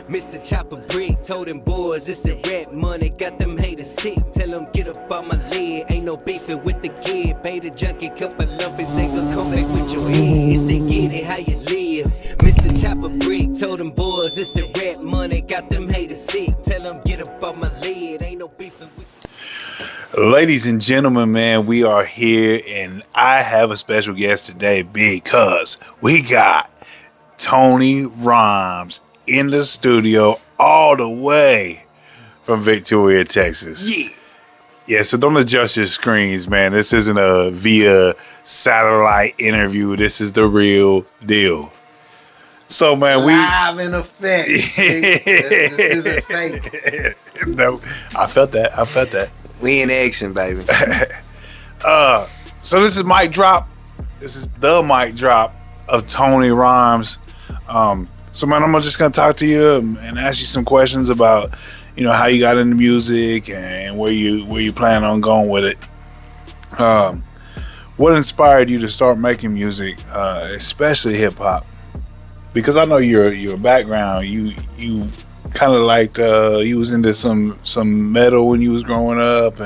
Mr. Chopper Brick told them boys it's a rap money, got them haters sick. Tell them get up on my lid, ain't no beefing with the kid. Pay the junkie couple of his they gon' come back with your head. It's a get it how you live. Mr. Chopper Brick told them boys it's a rap money, got them haters sick. Tell them get up on my lid, ain't no beefing with Ladies and gentlemen, man, we are here and I have a special guest today because we got Tony Rhymez in the studio all the way from Victoria, Texas. Yeah, so don't adjust your screens, man. This isn't a via satellite interview. This is the real deal. So, man, live in effect. This isn't fake. No, I felt that. We in action, baby. So this is mic drop. This is the mic drop of Tony Rhymez. So man, I'm just gonna talk to you and ask you some questions about, how you got into music and where you plan on going with it. What inspired you to start making music, especially hip hop? Because I know your background, you kind of liked you was into some metal when you was growing up,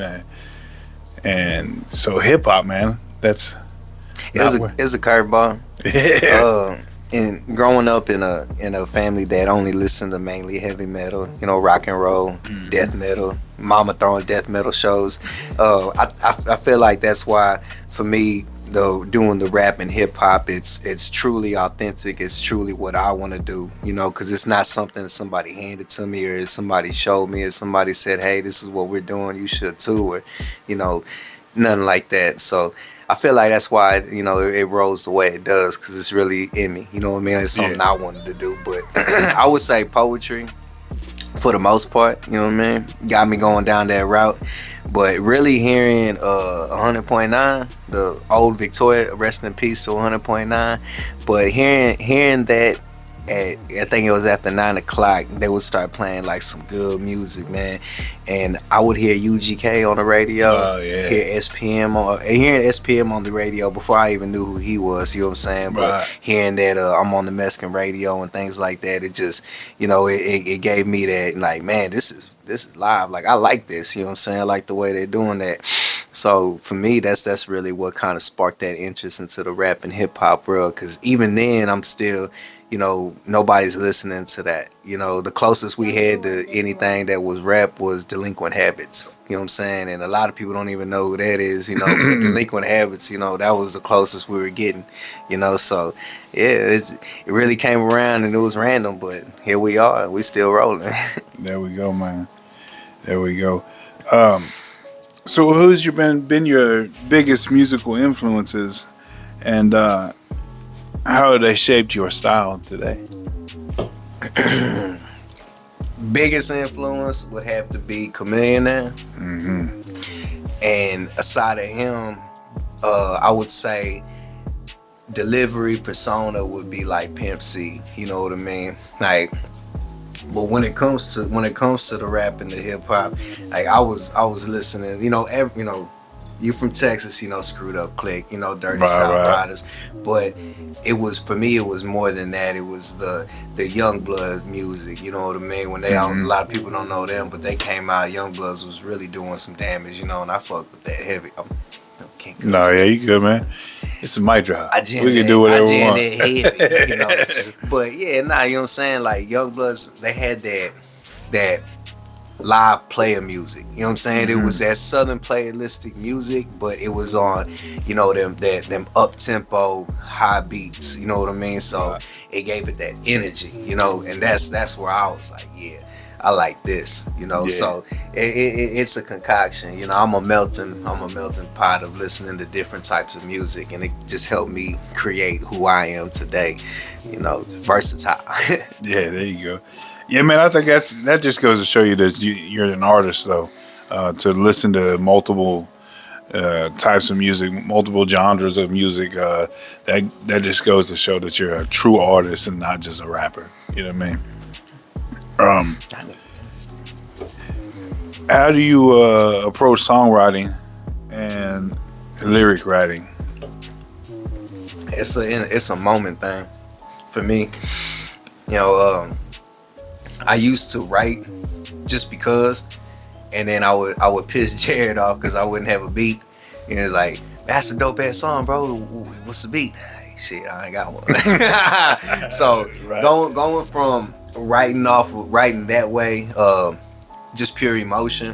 and so hip hop, man. It's a curveball. And growing up in a family that only listened to mainly heavy metal, rock and roll, death metal, mama throwing death metal shows, I feel like that's why for me, though, doing the rap and hip hop, it's truly authentic. It's truly what I want to do, because it's not something somebody handed to me or somebody showed me or somebody said, hey, this is what we're doing, you should too, or nothing like that. So I feel like that's why it rolls the way it does, because it's really in me. You know what I mean? It's something I wanted to do. But I would say poetry for the most part. You know what I mean? Got me going down that route. But really hearing 100.9, the old Victoria, rest in peace to 100.9. But hearing that. I think it was after 9 o'clock, they would start playing like some good music, man. And I would hear UGK on the radio, hearing SPM on the radio before I even knew who he was, you know what I'm saying? But hearing that I'm on the Mexican radio and things like that, it just, it gave me that, like, man, this is live. Like, I like this, you know what I'm saying? I like the way they're doing that. So for me, that's really what kind of sparked that interest into the rap and hip hop world. Because even then, I'm still, nobody's listening to that. The closest we had to anything that was rap was Delinquent Habits. You know what I'm saying? And a lot of people don't even know who that is. But Delinquent Habits, that was the closest we were getting. So yeah, it really came around and it was random, but here we are. We still rolling. There we go, man. There we go. So who's been your biggest musical influences, and how have they shaped your style today? Biggest influence would have to be Chameleon now. And aside of him, I would say delivery persona would be like Pimp C. You know what I mean? Like, but when it comes to the rap and the hip hop, like I was listening, you from Texas, Screwed Up Click, Dirty South Riders, but it was more than that. It was the Young Bloods music, you know what I mean? When a lot of people don't know them, but they came out, Young Bloods was really doing some damage, and I fucked with that heavy. No, yeah, you good, man. It's a mic drop. We can do whatever we want. Heavy, But yeah, you know what I'm saying? Like Young Bloods, they had that live player music. You know what I'm saying? It was that southern playalistic music, but it was on, them up tempo high beats. You know what I mean? So it gave it that energy, and that's where I was like, yeah, I like this, So it's a concoction, I'm a melting pot of listening to different types of music, and it just helped me create who I am today. Versatile. Yeah, there you go. Yeah, man, I think that just goes to show you that you're an artist, though. To listen to multiple types of music, multiple genres of music, that just goes to show that you're a true artist and not just a rapper. You know what I mean? How do you approach songwriting and lyric writing? It's a moment thing for me. I used to write just because, and then I would piss Jared off because I wouldn't have a beat. And it's like, that's a dope ass song, bro. What's the beat? Hey, shit, I ain't got one. So Right. going from writing that way, just pure emotion,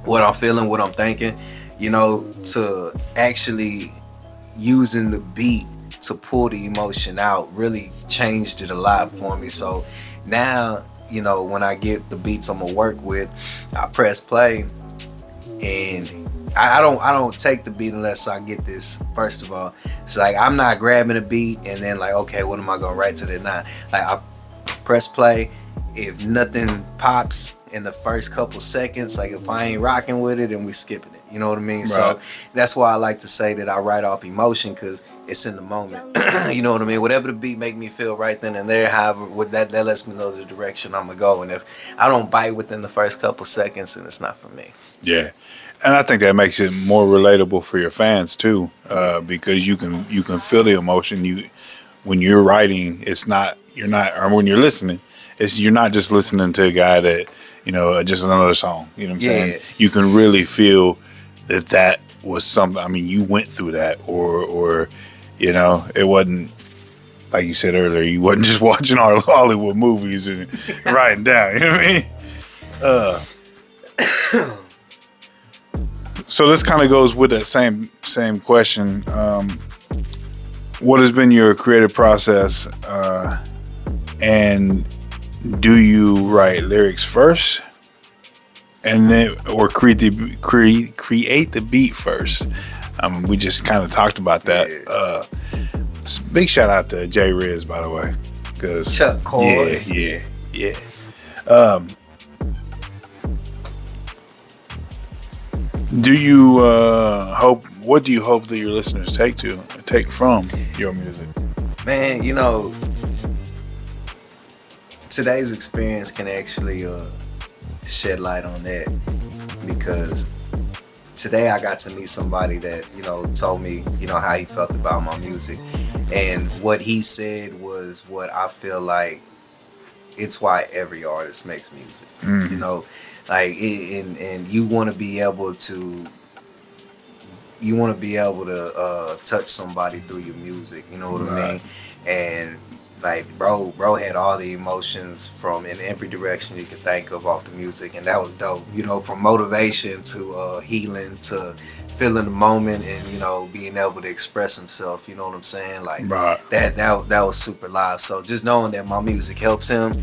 what I'm feeling, what I'm thinking, to actually using the beat to pull the emotion out really changed it a lot for me. So now, when I get the beats I'm gonna work with, I press play, and I don't take the beat unless I get this. First of all, it's like I'm not grabbing a beat and then like, okay, what am I gonna write to that now? Like I press play. If nothing pops in the first couple seconds, like if I ain't rocking with it, then we skipping it. You know what I mean? Right. So that's why I like to say that I write off emotion, because it's in the moment. You know what I mean? Whatever the beat make me feel right then and there, however, with that lets me know the direction I'm gonna go. And if I don't bite within the first couple seconds, then it's not for me. Yeah, and I think that makes it more relatable for your fans too, because you can feel the emotion. When you're writing, or when you're listening, you're not just listening to a guy that just another song. You know what I'm saying? You can really feel that was something. I mean, you went through that, or it wasn't like you said earlier. You wasn't just watching all Hollywood movies and writing down. You know what I mean? So this kind of goes with that same question. What has been your creative process, and do you write lyrics first, and then or create the beat first? We just kind of talked about that. Big shout out to J Rhymez, by the way, because Chuck Cords. Yeah. Do you hope? What do you hope that your listeners take from your music? Man, today's experience can actually shed light on that, because today I got to meet somebody that told me how he felt about my music, and what he said was what I feel like it's why every artist makes music. Like and you want to be able to touch somebody through your music. You know what I mean? And like bro had all the emotions from in every direction you could think of off the music, and that was dope. From motivation to healing to feeling the moment, and being able to express himself. You know what I'm saying? Like that was super live. So just knowing that my music helps him,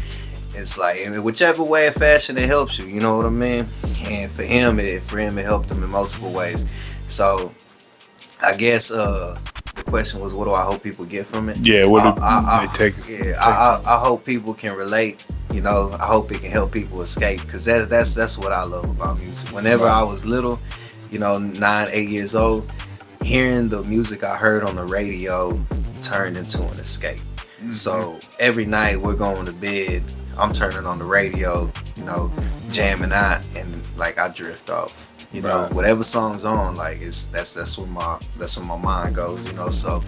it's like, in whichever way or fashion it helps you, you know what I mean? And for him it helped him in multiple ways. So I guess the question was, what do I hope people get from it? Yeah, what do they take? I hope people can relate. I hope it can help people escape, because that's what I love about music. Whenever I was little, 9, 8 years old, hearing the music I heard on the radio turned into an escape. So every night we're going to bed, I'm turning on the radio, jamming out, and like I drift off. Whatever song's on, like that's where my mind goes. So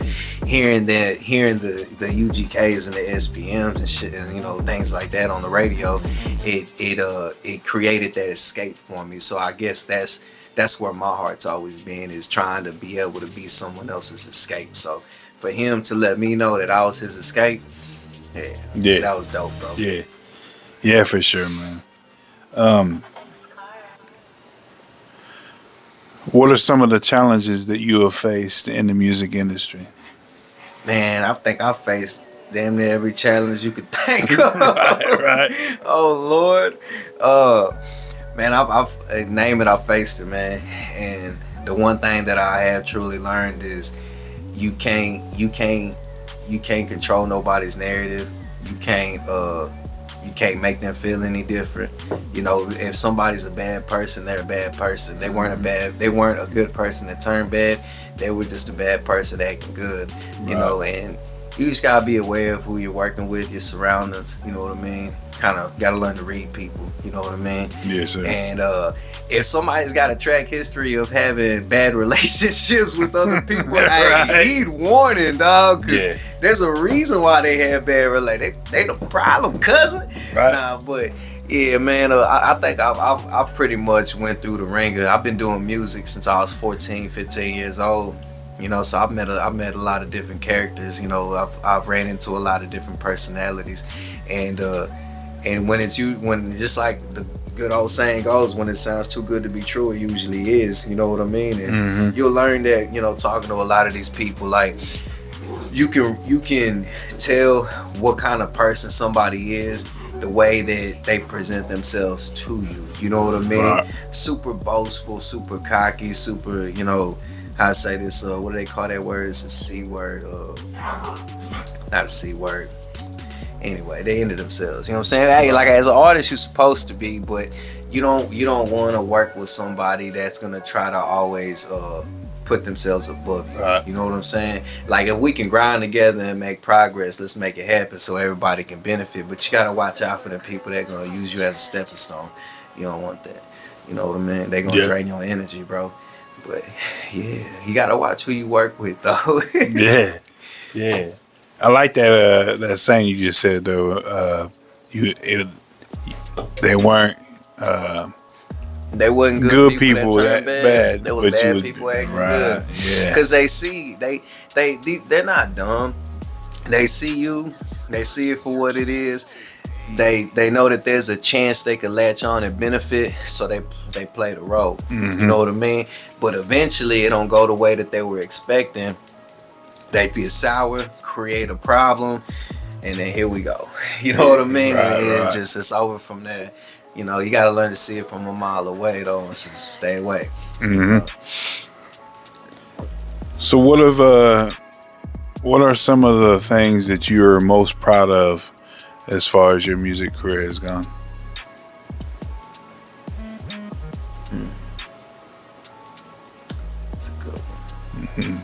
hearing the UGKs and the SPMs and shit, and things like that on the radio, it created that escape for me. So I guess that's where my heart's always been, is trying to be able to be someone else's escape. So for him to let me know that I was his escape, that was dope, bro. Yeah, for sure, man. What are some of the challenges that you have faced in the music industry? Man, I think I faced damn near every challenge you could think of. right. Oh Lord, man, I've faced it, man. And the one thing that I have truly learned is you can't control nobody's narrative. You can't make them feel any different. If somebody's a bad person, they're a bad person. They weren't a good person that turned bad. They were just a bad person acting good. And you just gotta be aware of who you're working with, your surroundings. You know what I mean? Kind of gotta learn to read people. You know what I mean? Yes, sir. And if somebody's got a track history of having bad relationships with other people, Right. I heed warning, dog. Cause Yeah. there's a reason why they have bad relationships. They the problem, cousin. Right. Nah, but yeah, man. I think I pretty much went through the ringer. I've been doing music since I was 14, 15 years old. You know, so I've met a lot of different characters. You know, I've ran into a lot of different personalities, and when just like the good old saying goes, when it sounds too good to be true, it usually is. You know what I mean? And you'll learn that, you know, talking to a lot of these people, like you can tell what kind of person somebody is the way that they present themselves to you. You know what I mean? Right. Super boastful, super cocky, super, you know, how I say this, what do they call that word? It's a C word. Not a C word. Anyway, they into themselves. You know what I'm saying? Hey, like as an artist, you're supposed to be, but you don't want to work with somebody that's gonna try to always put themselves above you. Right. You know what I'm saying? Like if we can grind together and make progress, let's make it happen so everybody can benefit. But you gotta watch out for the people that gonna use you as a stepping stone. You don't want that. You know what I mean? They gonna drain your energy, bro. But yeah, you gotta watch who you work with, though. Yeah. I like that saying you just said though. They weren't they wasn't good people people that turned bad, They were but bad people acting good. Yeah. Cause they see they're not dumb. They see you. They see it for what it is. They know that there's a chance they could latch on and benefit, so they play the role. You know what I mean? But eventually, it don't go the way that they were expecting. They get sour, create a problem, and then here we go. You know what I mean? Right, and it's over from there. You know, you gotta learn to see it from a mile away, though, and stay away. So what are some of the things that you're most proud of as far as your music career has gone? That's a good one.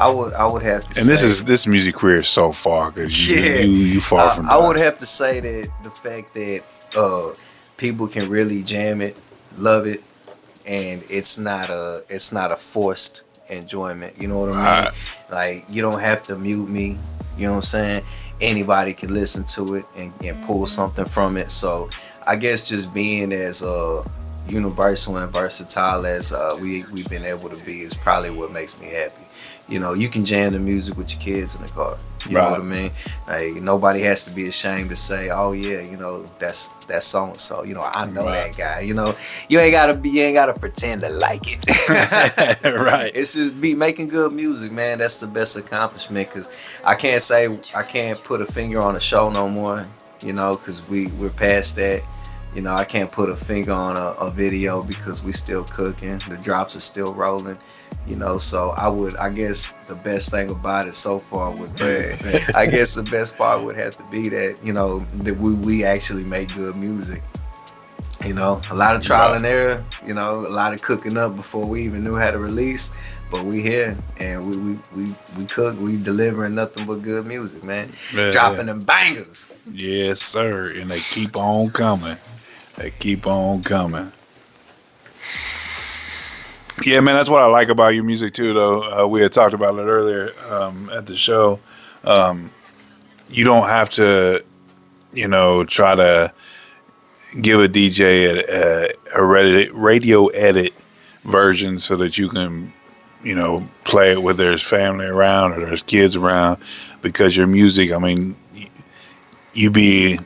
I would have to say, and this music career is so far because you far from. I would have to say that the fact that people can really jam it, love it, and it's not a forced enjoyment. You know what I mean? Like you don't have to mute me. You know what I'm saying? Anybody can listen to it and pull something from it. So I guess just being as universal and versatile as we've been able to be is probably what makes me happy. You know, you can jam the music with your kids in the car. You know what I mean? Like nobody has to be ashamed to say, "Oh yeah, you know that's so and so." You know, I know that guy. You know, you ain't gotta pretend to like it. Right. It's just be making good music, man. That's the best accomplishment. Cause I can't put a finger on a show no more. You know, cause we're past that. You know, I can't put a finger on a video because we still cooking. The drops are still rolling. You know, so I guess the best thing about it so far would be, I guess the best part would have to be that, you know, that we actually make good music. You know, a lot of trial and error, you know, a lot of cooking up before we even knew how to release. But we here and we cook, we delivering nothing but good music, man. Dropping them bangers. Yes, sir. And they keep on coming. They keep on coming. Yeah, man, that's what I like about your music too, though. We had talked about it earlier at the show. You don't have to, you know, try to give a DJ a radio edit version so that you can, you know, play it with there's family around or there's kids around, because your music, I mean, it'd be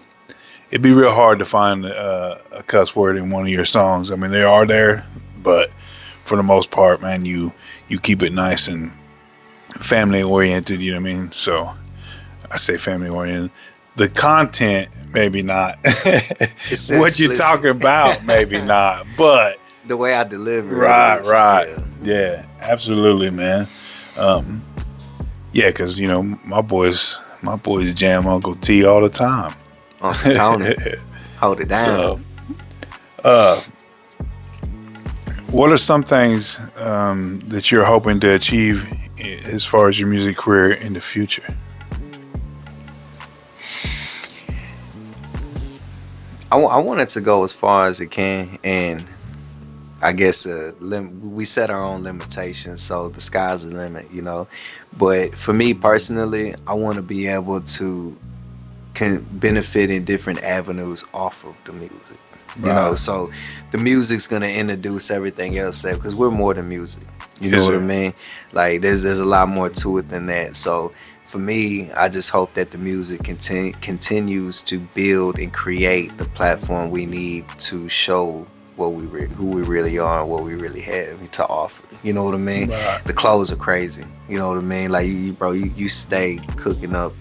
real hard to find a cuss word in one of your songs. I mean, they are there, but for the most part, man, you keep it nice and family oriented, you know what I mean? So I say family oriented. The content, maybe not. What you're talking about, maybe not. But the way I deliver right. Yeah, absolutely, man. Yeah, because, you know, my boys jam Uncle T all the time. Uncle Tony. Hold it down. So, What are some things that you're hoping to achieve as far as your music career in the future? I want it to go as far as it can, and I guess we set our own limitations, so the sky's the limit, you know. But for me personally, I want to be able to can benefit in different avenues off of the music, you know. Right. So the music's gonna introduce everything else because we're more than music. You know Yes, what I sir. mean? Like there's a lot more to it than that. So for me, I just hope that the music continues to build and create the platform we need to show who we really are and what we really have to offer. You know what I mean? Right. The clothes are crazy. You know what I mean? Like bro, you stay cooking up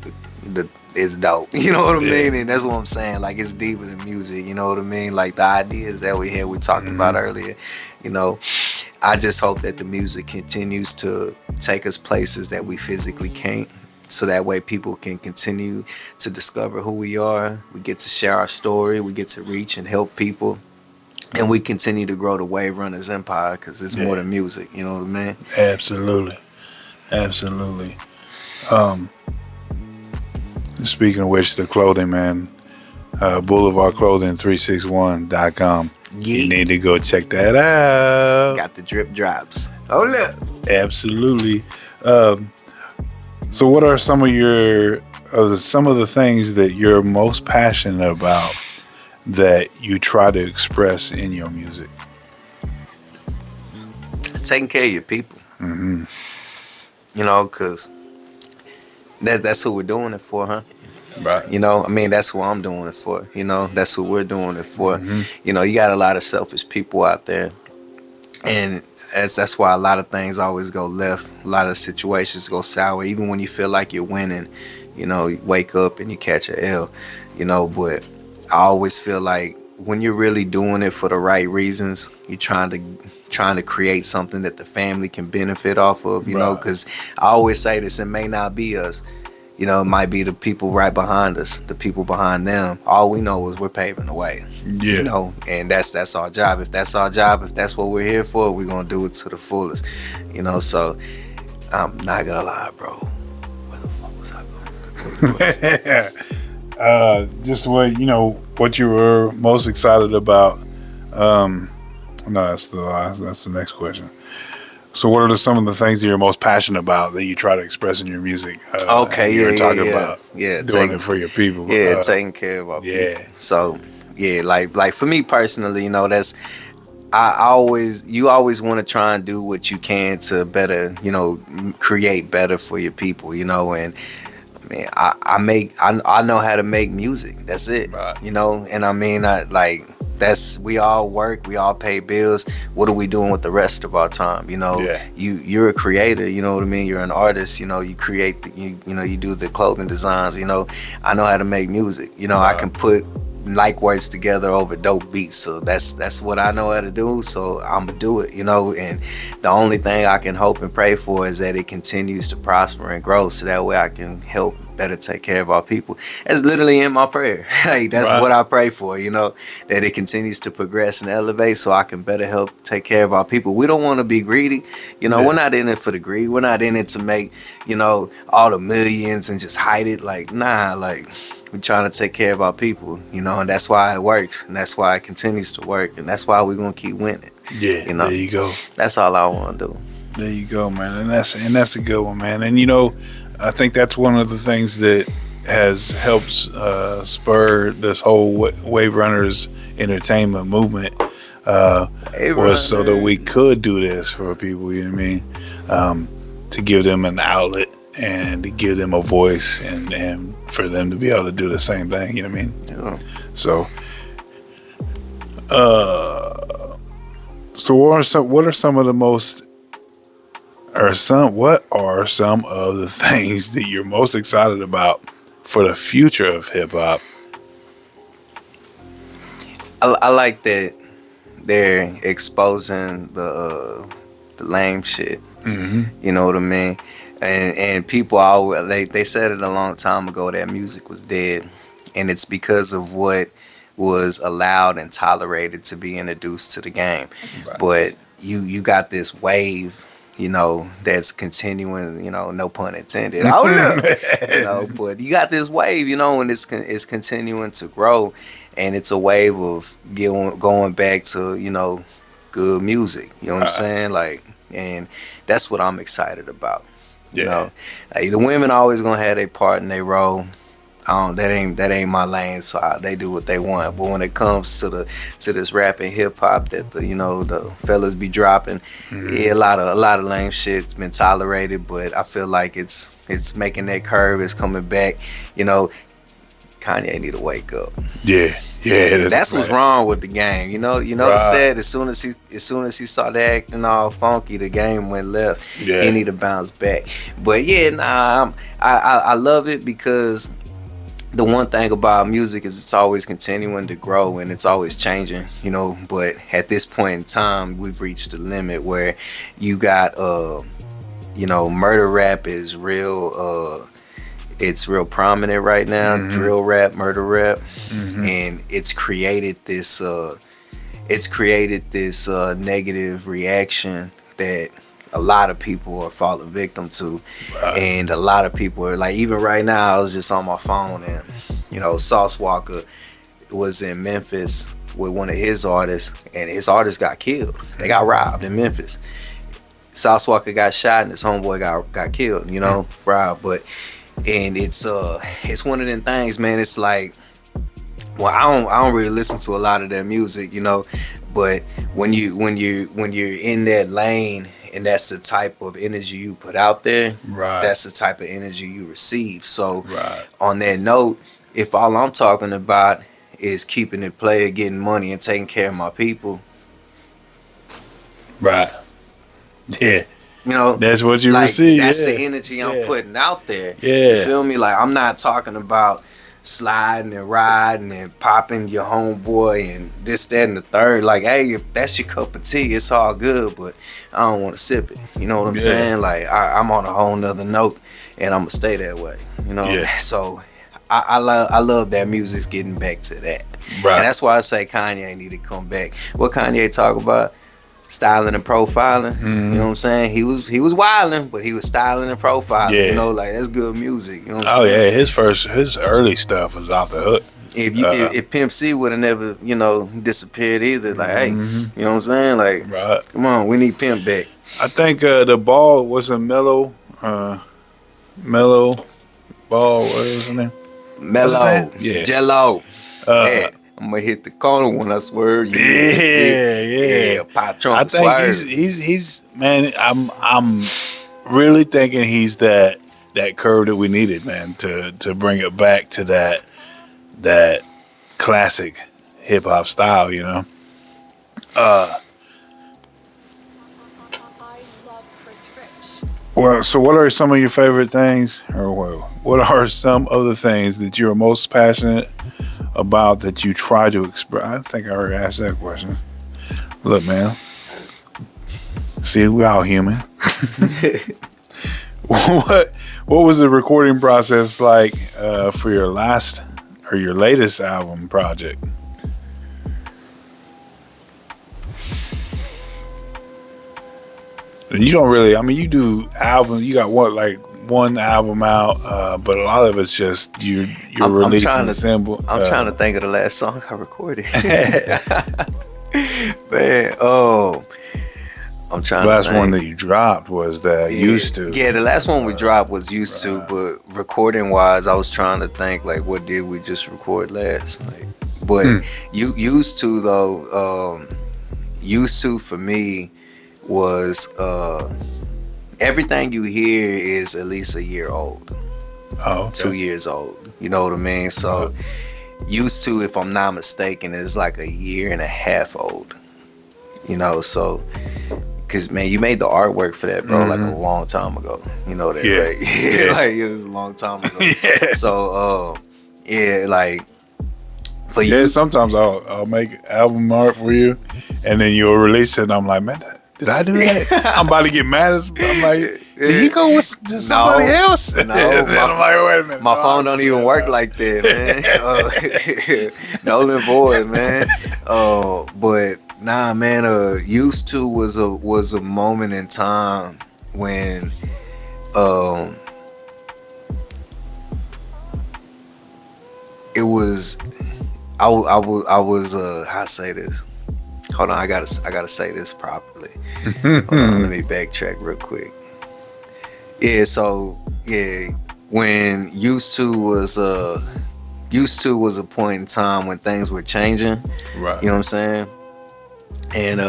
the it's dope. You know what I mean? Yeah. And that's what I'm saying. Like it's deeper than music. You know what I mean? Like the ideas that we talked about earlier. You know, I just hope that the music continues to take us places that we physically can't. So that way people can continue to discover who we are. We get to share our story. We get to reach and help people. And we continue to grow the Wave Runners empire because it's more Yeah. than music. You know what I mean? Absolutely. Absolutely. Um, Speaking of which, the clothing, man, boulevardclothing361.com. You Yeah. need to go check that out. Got the drip drops. Hold up. Absolutely. Um, so, what are some of the things that you're most passionate about that you try to express in your music? Taking care of your people. Mm-hmm. You know, because that's who we're doing it for, huh? Right. You know, I mean, that's who I'm doing it for. You know, that's who we're doing it for. Mm-hmm. You know, you got a lot of selfish people out there, and that's why a lot of things always go left. A lot of situations go sour. Even when you feel like you're winning, you know, you wake up and you catch a L. You know, but I always feel like when you're really doing it for the right reasons, you're trying to create something that the family can benefit off of. You know, Right. because I always say this: it may not be us. You know, it might be the people right behind us, the people behind them. All we know is we're paving the way. Yeah. You know, and that's our job. If that's our job, if that's what we're here for, we're gonna do it to the fullest. You know, so I'm not gonna lie, bro. Where the fuck was I going? Just what you were most excited about. No, that's the next question. So, what are some of the things that you're most passionate about that you try to express in your music? Okay, you were talking yeah. about doing it for your people. Taking care of our Yeah. people. So yeah, like for me personally, you know, you always want to try and do what you can to better, you know, create better for your people, you know. And I mean, I know how to make music. That's it. Right. You know, and I mean, we all work, we all pay bills. What are we doing with the rest of our time? You know, Yeah. you're a creator. You know what I mean. You're an artist. You know, you create. You know, you do the clothing designs. You know, I know how to make music. You know, I Right. can put like words together over dope beats. So that's what I know how to do. So I'm gonna do it. You know, and the only thing I can hope and pray for is that it continues to prosper and grow, so that way I can help better take care of our people. That's literally in my prayer. Like that's Right. what I pray for. You know, that it continues to progress and elevate, so I can better help take care of our people. We don't want to be greedy. You know, Yeah. we're not in it for the greed. We're not in it to make, you know, all the millions and just hide it. Like nah, like. We're trying to take care of our people, you know, and that's why it works, and that's why it continues to work, and that's why we're gonna keep winning. Yeah. You know, There you go. that's all I want to do. There you go, man. And that's a good one, man. And I think that's one of the things that has helped spur this whole Wave Runners entertainment movement. Was so that we could do this for people. You know what I mean? To give them an outlet and to give them a voice and for them to be able to do the same thing. You know what I mean? Yeah. So, what are some of the most what are some of the things that you're most excited about for the future of hip hop? I like that they're exposing the lame shit. Mm-hmm. You know what I mean? And people always they said it a long time ago that music was dead, and it's because of what was allowed and tolerated to be introduced to the game. Right. But you got this wave, you know, that's continuing, you know, no pun intended. Oh no, you know, but you got this wave, you know, and it's continuing to grow, and it's a wave of going back to, you know, good music. You know what I'm saying? Like, and that's what I'm excited about. You know, like, the women always gonna have their part and their role. That ain't my lane, so they do what they want. But when it comes to this rap and hip hop that the fellas be dropping, yeah, a lot of lame shit's been tolerated, but I feel like it's making that curve. It's coming back. You know, Kanye need to wake up. Yeah. That's what's wrong with the game. You know the said as soon as he started acting all funky, the game went left. Yeah. He need to bounce back. But yeah, I love it because the one thing about music is it's always continuing to grow and it's always changing, you know. But at this point in time, we've reached the limit where you got, murder rap is real. It's real prominent right now. Drill rap, murder rap, and it's created this. Negative reaction that a lot of people are falling victim to, and a lot of people are like, even right now I was just on my phone and, you know, Sauce Walker was in Memphis with one of his artists, and his artist got killed. They got robbed in Memphis. Sauce Walker got shot and his homeboy got killed, you know, robbed. And it's one of them things, man. It's like, well, I don't really listen to a lot of their music, you know, but when you're in that lane, and that's the type of energy you put out there, that's the type of energy you receive. So on that note, if all I'm talking about is keeping it player, getting money, and taking care of my people, yeah, you know, that's what you receive. That's the energy I'm putting out there. Yeah, you feel me? Like, I'm not talking about sliding and riding and popping your homeboy and this, that, and the third. Like, hey, if that's your cup of tea, it's all good, but I don't want to sip it. You know what I'm saying? Like, I'm on a whole nother note, and I'm gonna stay that way. You know, so I love that music's getting back to that, and that's why I say Kanye need to come back. What Kanye talk about? Styling and profiling. You know what I'm saying? He was wilding, but he was styling and profiling. You know, like, that's good music. You know what I'm saying? His early stuff was off the hook. If Pimp C would have never, you know, disappeared either, like, hey, you know what I'm saying? Like, come on, we need Pimp back. I think the ball was a mellow ball. What was his name? Mellow, Jello. I'm gonna hit the corner when I swerve. Yeah. Pop trunk. I think he's man. I'm really thinking he's that curve that we needed, man, to bring it back to that classic hip hop style, you know. Well, so what are some of your favorite things, or what are some of the things that you're most passionate about that you try to express? I think I already asked that question. Look, man. See, we all human. What was the recording process like for your last or your latest album project? And you don't really, I mean, you do albums, you got one album out, but a lot of it's just you're releasing a symbol. I'm trying to think of the last song I recorded. Man, I'm trying. The last one that you dropped was the Used To. Yeah, the last one we dropped was Used To, but recording wise, I was trying to think, like, what did we just record last? Like, but Used To though, Used To for me was everything you hear is at least a year old. 2 years old. You know what I mean? So Used To, if I'm not mistaken, is like a year and a half old. You know, so because, man, you made the artwork for that, bro, like a long time ago. You know that, right? Like, it was a long time ago. So like, for you, sometimes I'll make album art for you, and then you'll release it, and I'm like, man, did I do that? I'm about to get mad. I'm like, did he go with somebody else? No, I'm like, wait a minute. My phone don't even work like that, man. Nolan Boyd, man. But Nah, man. Used to was a moment in time when um it was I was how I say this. Hold on, I gotta say this properly. Hold on, let me backtrack real quick. Yeah, so yeah, when used to was a point in time when things were changing. Right. You know what I'm saying? And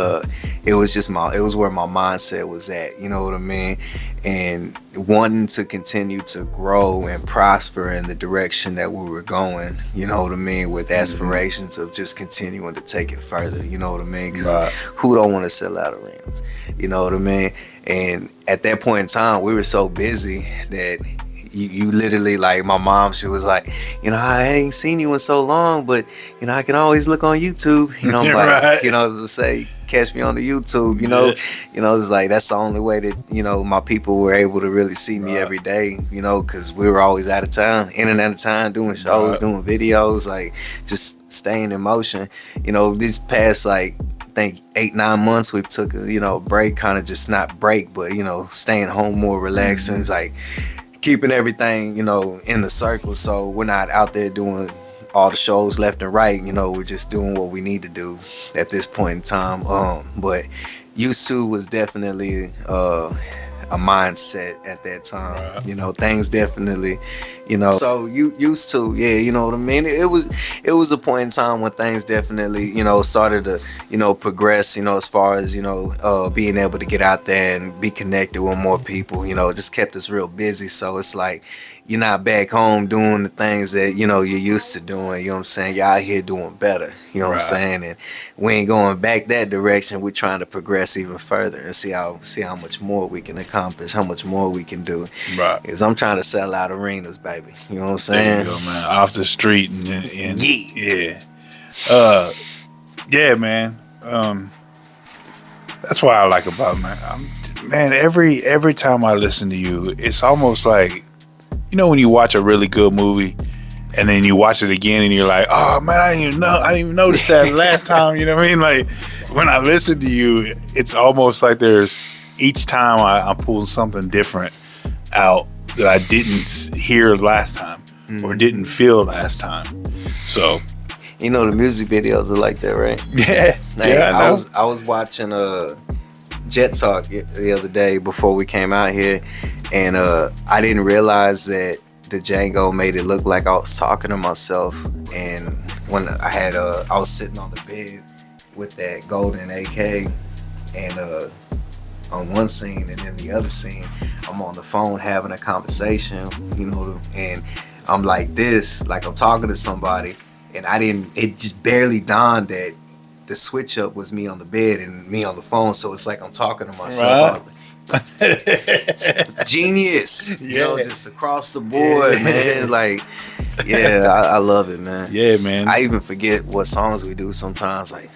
it was just it was where my mindset was at. You know what I mean? And wanting to continue to grow and prosper in the direction that we were going. You know what I mean? With aspirations of just continuing to take it further. You know what I mean? Because who don't want to sell out arenas? You know what I mean? And at that point in time, we were so busy that you literally, like, my mom, she was like, I ain't seen you in so long, but I can always look on YouTube. I'm like, Right. To say, catch me on the YouTube. It's like that's the only way that my people were able to really see me every day. Because we were always out of town, in and out of town, doing shows, doing videos, like just staying in motion. These past, like, I think 8-9 months we took a break, kind of just not break, but staying home more relaxing, like keeping everything in the circle, so we're not out there doing all the shows left and right. We're just doing what we need to do at this point in time. But used to was definitely a mindset at that time. Things definitely, So you used to, yeah, you know what I mean. It was a point in time when things definitely, started to, progress. As far as being able to get out there and be connected with more people. It just kept us real busy. So it's like you're not back home doing the things that you're used to doing. You know what I'm saying? You're out here doing better. You know what I'm saying? And we ain't going back that direction. We're trying to progress even further and see how much more we can accomplish, how much more we can do. Right. Because I'm trying to sell out arenas, baby. You know what I'm saying? There you go, man. Off the street and yeah. Yeah, man. That's what I like about it, man. Man, every time I listen to you, it's almost like, when you watch a really good movie and then you watch it again and you're like, oh man, I didn't even notice that last time. You know what I mean? Like, when I listen to you, it's almost like there's each time I'm pulling something different out that I didn't hear last time or didn't feel last time. So, the music videos are like that, right? Yeah. Like, I was watching Jet Talk the other day before we came out here, and I didn't realize that the Django made it look like I was talking to myself. And when I was sitting on the bed with that golden AK, and on one scene, and then the other scene, I'm on the phone having a conversation, and I'm like this, like I'm talking to somebody, and it just barely dawned that the switch up was me on the bed and me on the phone, so it's like I'm talking to myself. Genius, just across the board, man. Like, yeah, I love it, man. Yeah, man. I even forget what songs we do sometimes. Like,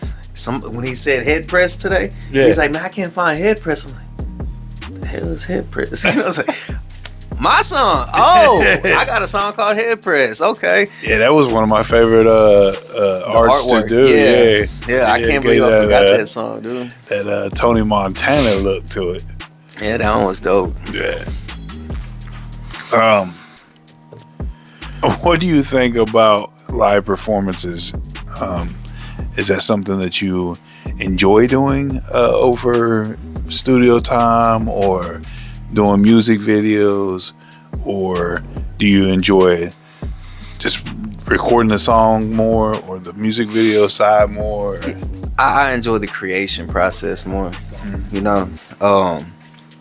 when he said head press today, he's like, man, I can't find head press. I'm like, what the hell is head press? I was like, my song. Oh, I got a song called Head Press. Okay. Yeah, that was one of my favorite arts artwork, to do. Yeah, I can't believe I forgot that song, dude. That Tony Montana look to it. Yeah, that one was dope. Yeah. What do you think about live performances? Is that something that you enjoy doing over studio time, or doing music videos, or do you enjoy just recording the song more, or the music video side more? I enjoy the creation process more.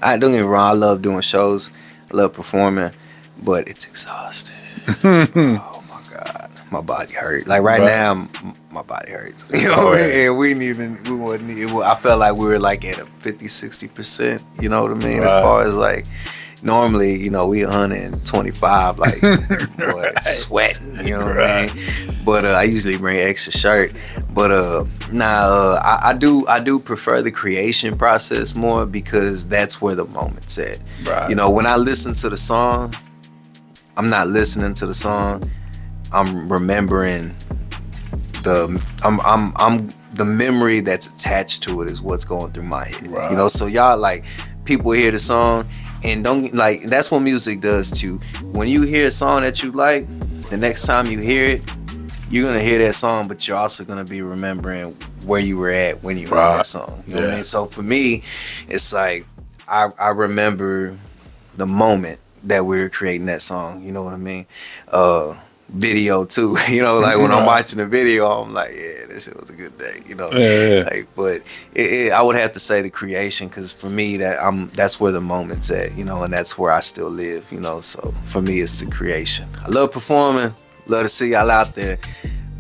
I don't get me wrong, I love doing shows, I love performing, but it's exhausting. Oh my God, my body hurt. Like right now, my body hurts. And we wasn't even, I felt like we were like at a 50-60%, you know what I mean? As far as like, normally, we 125, like, boy, sweating, you know what I mean? But I usually bring an extra shirt. But I do prefer the creation process more, because that's where the moment's at. Right. When I listen to the song, I'm not listening to the song. I'm remembering I'm the memory that's attached to it is what's going through my head. Right. You know, so y'all, like, people hear the song and don't, like, that's what music does too. When you hear a song that you like, the next time you hear it, you're gonna hear that song, but you're also gonna be remembering where you were at when you heard that song. You know what I mean? So for me, it's like I remember the moment that we were creating that song. You know what I mean? Video too. You know, like when I'm watching the video, I'm like, yeah, this shit was a good day. You know, like, but I would have to say the creation, because for me that's where the moment's at. You know, and that's where I still live. You know, so for me, it's the creation. I love performing, love to see y'all out there,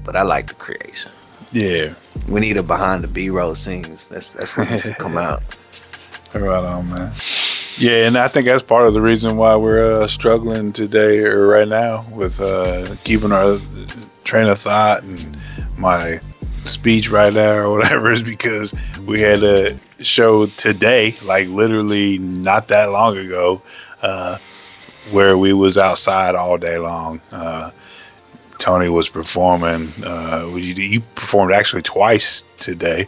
but I like the creation. Yeah, we need a behind the B-roll scenes. That's what needs to come out. Right on, man. Yeah, and I think that's part of the reason why we're struggling today or right now with keeping our train of thought and my speech right now or whatever, is because we had a show today, like literally not that long ago, where we was outside all day long. Tony was performing. You performed actually twice today.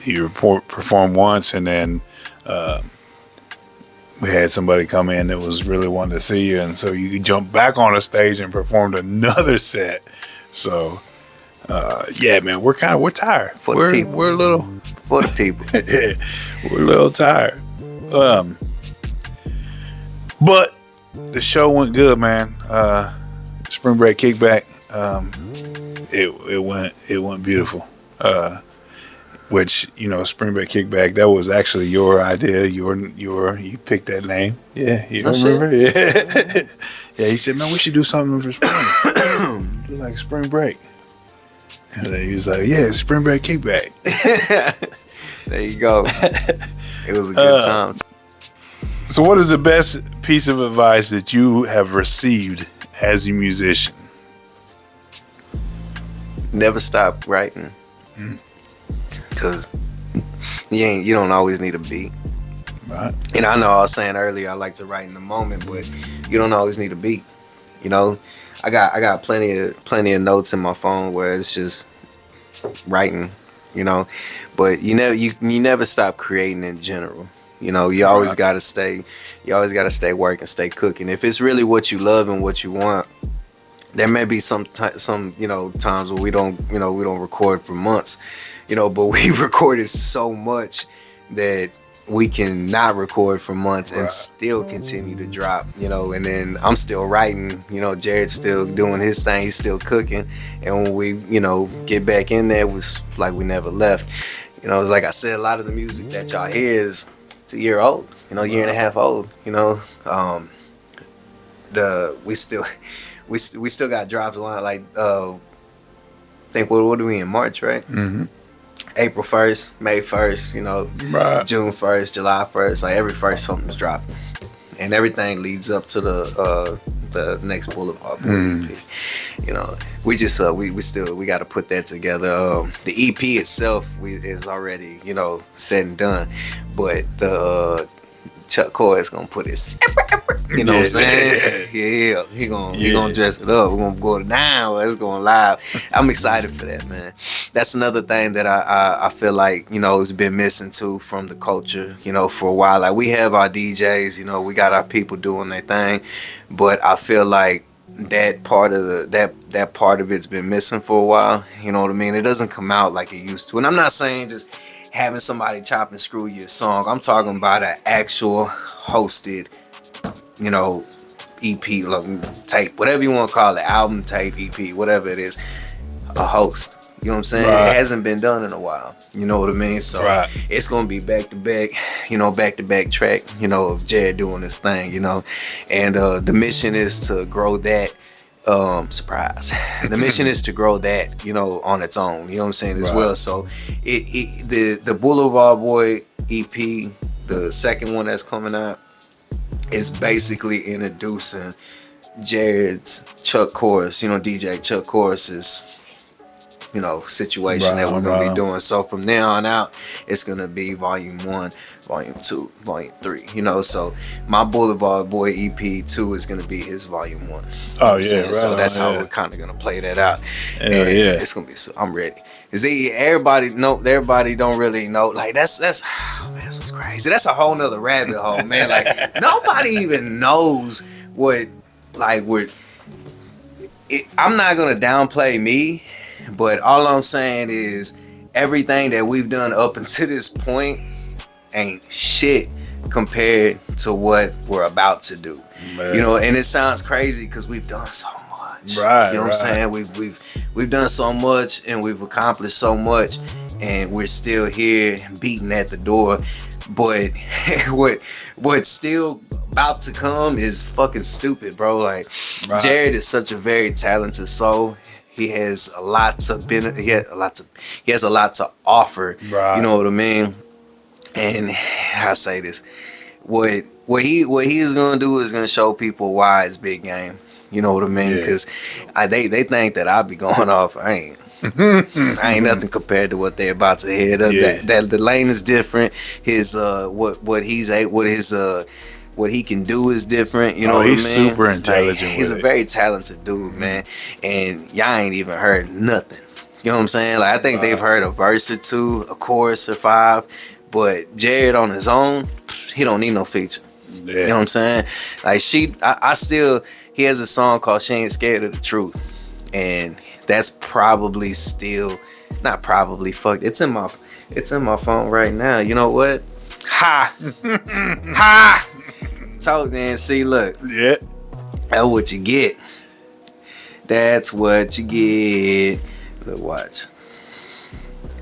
You performed once, and then we had somebody come in that was really wanting to see you, and so you jumped back on the stage and performed another set. So yeah, man, we're tired. We're a little for the people. Yeah, we're a little tired. But the show went good, man. Spring break kickback. It went beautiful. Which, you know, Spring Break Kickback, that was actually your idea. You picked that name. Yeah, you remember? Yeah. Yeah, he said, man, we should do something for spring. Do like Spring Break. And then he was like, yeah, Spring Break Kickback. There you go. It was a good time. So what is the best piece of advice that you have received as a musician? Never stop writing. Because you don't always need a beat. Right. And I know I was saying earlier I like to write in the moment, but you don't always need a beat. You know, I got plenty of notes in my phone where it's just writing, you know. But you never stop creating in general. You know, you always gotta stay working, stay cooking. If it's really what you love and what you want, there may be some you know, times where we don't record for months, you know, but we recorded so much that we can not record for months and still continue to drop, you know. And then I'm still writing, you know, Jared's still doing his thing, he's still cooking, and when we, you know, get back in there, it was like we never left. You know, it's like I said, a lot of the music that y'all hear is it's a year old, you know, year and a half old, you know. We still got drops along, like I think what are we in, March, right? Mm-hmm. April 1st, May 1st, you know, June 1st, July 1st, like every first something's dropping. And everything leads up to the next Boulevard Boy EP. You know, we just we got to put that together. The EP itself is already, you know, said and done, but the Chuck Coy is gonna put his, you know what I'm saying? Yeah, he gonna dress it up. We're gonna go down. It's going live. I'm excited for that, man. That's another thing that I feel like, you know, has been missing too from the culture, you know, for a while. Like, we have our DJs, you know, we got our people doing their thing, but I feel like that part of that part of it's been missing for a while. You know what I mean? It doesn't come out like it used to. And I'm not saying just having somebody chop and screw your song. I'm talking about an actual hosted, you know, EP, tape, whatever you want to call it, album, tape, EP, whatever it is, a host. You know what I'm saying? It hasn't been done in a while. You know what I mean? So it's gonna be back to back, you know, back to back track, you know, of Jared doing this thing, you know, and the mission is to grow that. Surprise. The mission is to grow that, you know, on its own. You know what I'm saying, as well. So the Boulevard Boy EP, the second one that's coming out, is basically introducing Jared's Chuck Chorus, you know, DJ Chuck Chorus's, situation that we're gonna be doing. So from there on out, it's gonna be volume 1, volume 2, volume 3. So my Boulevard Boy EP 2 is gonna be his volume 1. So that's how we're kind of gonna play that out. It's gonna be. I'm ready. Everybody don't really know. Like that's oh, man, that's what's crazy. That's a whole nother rabbit hole, man. Like nobody even knows what I'm not gonna downplay me, but all I'm saying is everything that we've done up until this point ain't shit compared to what we're about to do. Man. And it sounds crazy because we've done so much. Right. You know what I'm saying? We've done so much and we've accomplished so much, and we're still here beating at the door. But what's still about to come is fucking stupid, bro. Like Jared is such a very talented soul. He has a lot to he has a lot to offer. Right. You know what I mean? And I say this, what he's gonna do is gonna show people why it's big game. You know what I mean? Because they think that I be going off. I ain't nothing compared to what they're about to hear. That the lane is different. His what he can do is different. You know what I mean? He's super intelligent. He's a very talented dude, man. And y'all ain't even heard nothing. You know what I'm saying? Like I think they've heard a verse or 2, a chorus or 5, but Jared on his own, he don't need no feature. Yeah. You know what I'm saying? Like he has a song called She Ain't Scared of the Truth. And that's probably still, not probably, fuck, it's in my phone right now. You know what? Ha! Ha! Talk then, see, look. Yeah. That's what you get. That's what you get. Look, watch.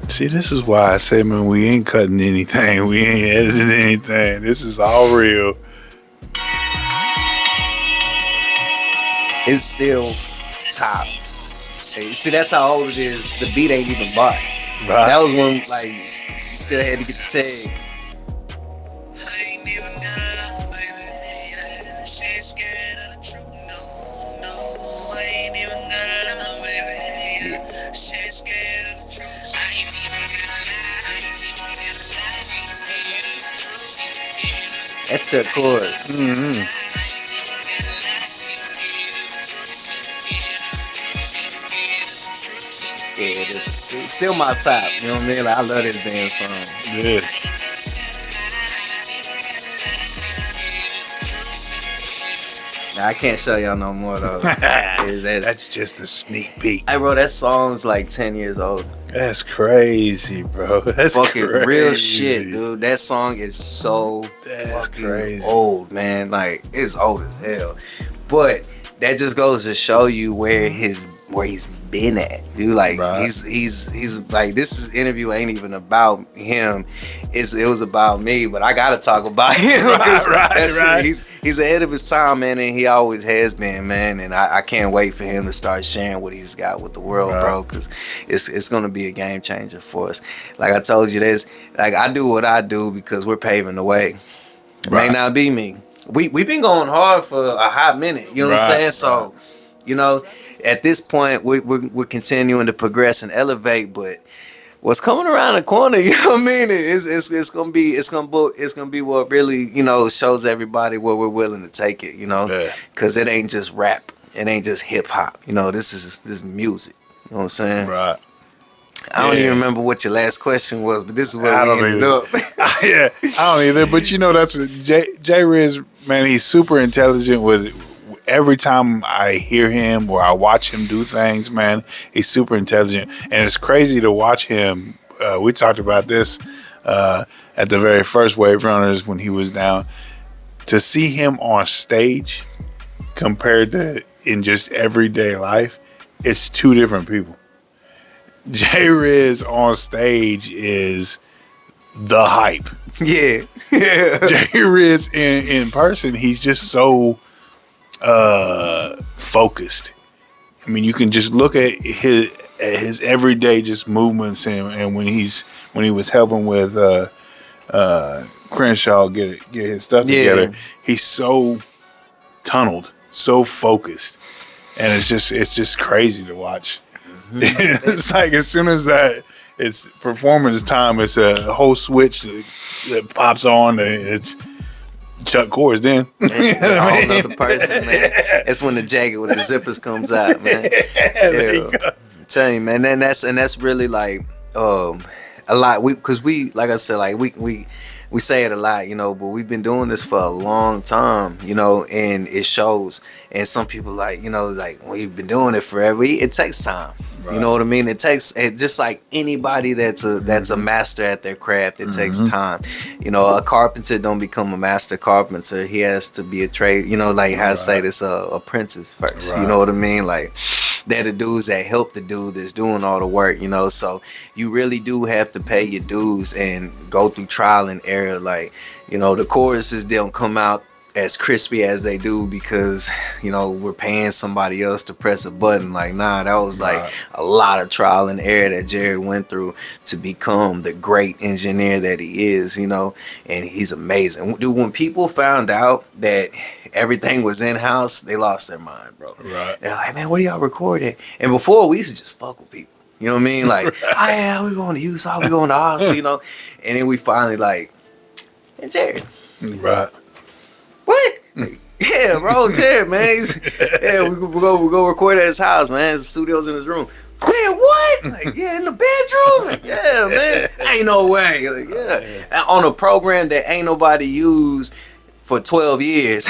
See, this is why I say, man, we ain't cutting anything. We ain't editing anything. This is all real. It's still top. Hey, see, that's how old it is. The beat ain't even bought. Right. That was when, like, you still had to get the tag. That's Chuck Chorus. It's still my top. You know what I mean? Like, I love this damn song. Yeah. Now, I can't show y'all no more though. That's just a sneak peek. Hey, bro, that song's like 10 years old. That's crazy, bro. That's fucking crazy. Real shit, dude. That song is so fucking crazy. Old, man. Like, it's old as hell. But that just goes to show you where he's been at, dude. Like, he's like, this interview ain't even about him. It was about me, but I gotta talk about him. Right. He's ahead of his time, man, and he always has been, man. And I can't wait for him to start sharing what he's got with the world, bro, because it's gonna be a game changer for us. Like I told you, I do what I do because we're paving the way. It may not be me. We've been going hard for a hot minute. You know what I'm saying? So, you know, at this point, we're continuing to progress and elevate. But what's coming around the corner, you know what I mean? It's gonna be what really, you know, shows everybody where we're willing to take it. You know, because it ain't just rap, it ain't just hip hop. You know, this is music. You know what I'm saying? Right. I don't even remember what your last question was, but this is where we ended up. I don't either. But you know, that's Rhymez, man. He's super intelligent. With every time I hear him or I watch him do things, man, he's super intelligent, and it's crazy to watch him. We talked about this at the very first Wave Runners when he was down. To see him on stage compared to in just everyday life, it's two different people. Rhymez on stage is the hype. Yeah. Rhymez in person, he's just so focused. I mean, you can just look at his everyday just movements, and when he was helping with Crenshaw get his stuff together, he's so tunneled, so focused, and it's just crazy to watch. It's like as soon as it's performance time, it's a whole switch that pops on, and it's Chuck Kors then. A whole nother person, man. It's when the jacket with the zippers comes out, man. Yeah. I'm telling you, man. And that's really like a lot. Because we like I said, like we say it a lot, but we've been doing this for a long time, and it shows. And some people like we've been doing it forever. It takes time. Right. You know what I mean? It just like anybody that's a master at their craft. It takes time. A carpenter don't become a master carpenter. He has to be a trade. Like how I say this, apprentice first. Right. You know what I mean? Like they're the dudes that help the dude that's doing all the work. So you really do have to pay your dues and go through trial and error. Like the choruses don't come out as crispy as they do because we're paying somebody else to press a button. Like, nah, that was like a lot of trial and error that Jared went through to become the great engineer that he is, and he's amazing. Dude, when people found out that everything was in-house, they lost their mind, bro. Right. They're like, man, what are y'all recording? And before, we used to just fuck with people. You know what I mean? Like, oh yeah, we going to Utah, we going to Austin, and then we finally like, hey, Jared. Right. What? Yeah, bro, Jared, man. Yeah, we go record at his house, man. His studio's in his room. Man, what? Like, yeah, in the bedroom? Like, yeah, man. Ain't no way. Like, yeah. On a program that ain't nobody used for 12 years,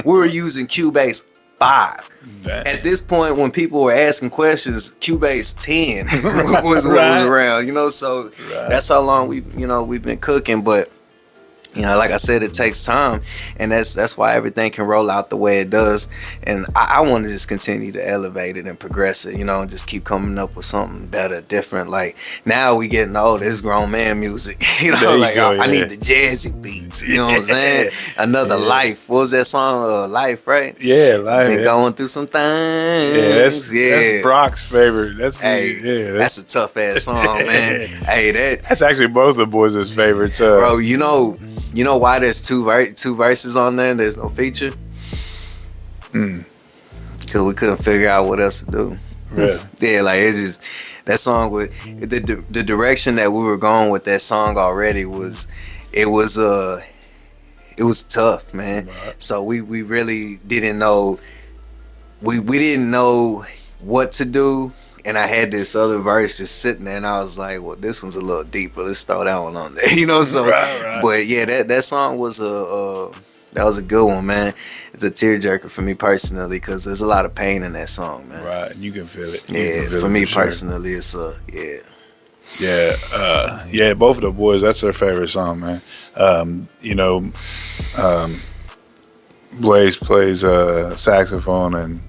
we were using Cubase 5. Dang. At this point, when people were asking questions, Cubase 10 was around, so that's how long we've been cooking, but like I said, it takes time, and that's why everything can roll out the way it does. And I want to just continue to elevate it and progress it, and just keep coming up with something better, different. Like now we getting old, it's grown man music, I need the jazzy beats, you know what I'm saying? Another Life. What was that song? Life, right? Yeah, Life. Been going through some things. That's Brock's favorite. That's a tough ass song, man. Hey, that's actually both the boys' favorites. Bro, you know why there's two verses on there and there's no feature? Because we couldn't figure out what else to do. Really? Yeah, like it just, that song with the direction that we were going with that song already was tough, man. Right. So we really didn't know, we didn't know what to do. And I had this other verse just sitting there, and I was like, well, this one's a little deeper. Let's throw that one on there, So, right. But yeah, that song was that was a good one, man. It's a tearjerker for me personally because there's a lot of pain in that song, man. Right, you can feel it. For me personally, it's yeah. Both of the boys, that's their favorite song, man. Blaze plays saxophone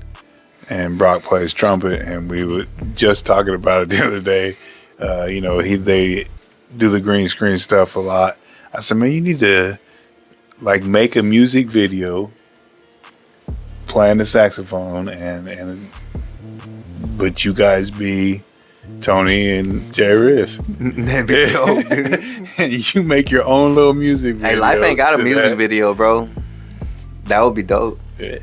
and Brock plays trumpet, and we were just talking about it the other day. They do the green screen stuff a lot. I said, man, you need to like make a music video playing the saxophone, but you guys be Tony and Jay Riz. That'd be dope, dude. And you make your own little music video. Hey, Life ain't got a music video, bro. That would be dope. Yeah.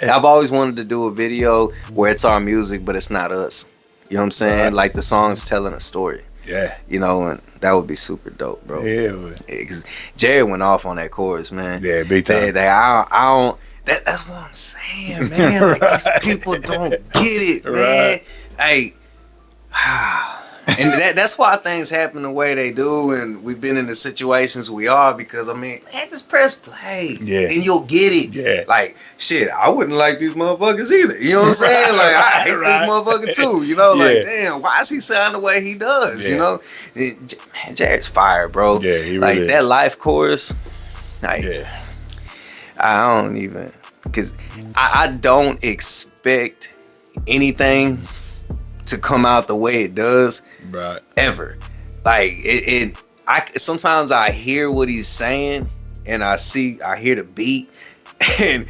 I've always wanted to do a video where it's our music, but it's not us. You know what I'm saying? Right. Like the song's telling a story. Yeah. And that would be super dope, bro. Yeah. Because Jared went off on that chorus, man. Yeah, big time. I don't. That's what I'm saying, man. Like these people don't get it, man. Right. Hey. And that's why things happen the way they do, and we've been in the situations we are because, man, just press play, and you'll get it. Yeah. Like, shit, I wouldn't like these motherfuckers either. You know what I'm saying? Like, I hate this motherfucker too. Like, damn, why is he sound the way he does? Man, Jared's fire, bro. Yeah, he really like is. That Life chorus. Like, I don't even, because I don't expect anything to come out the way it does. Right. Ever. Like sometimes I hear what he's saying and I hear the beat and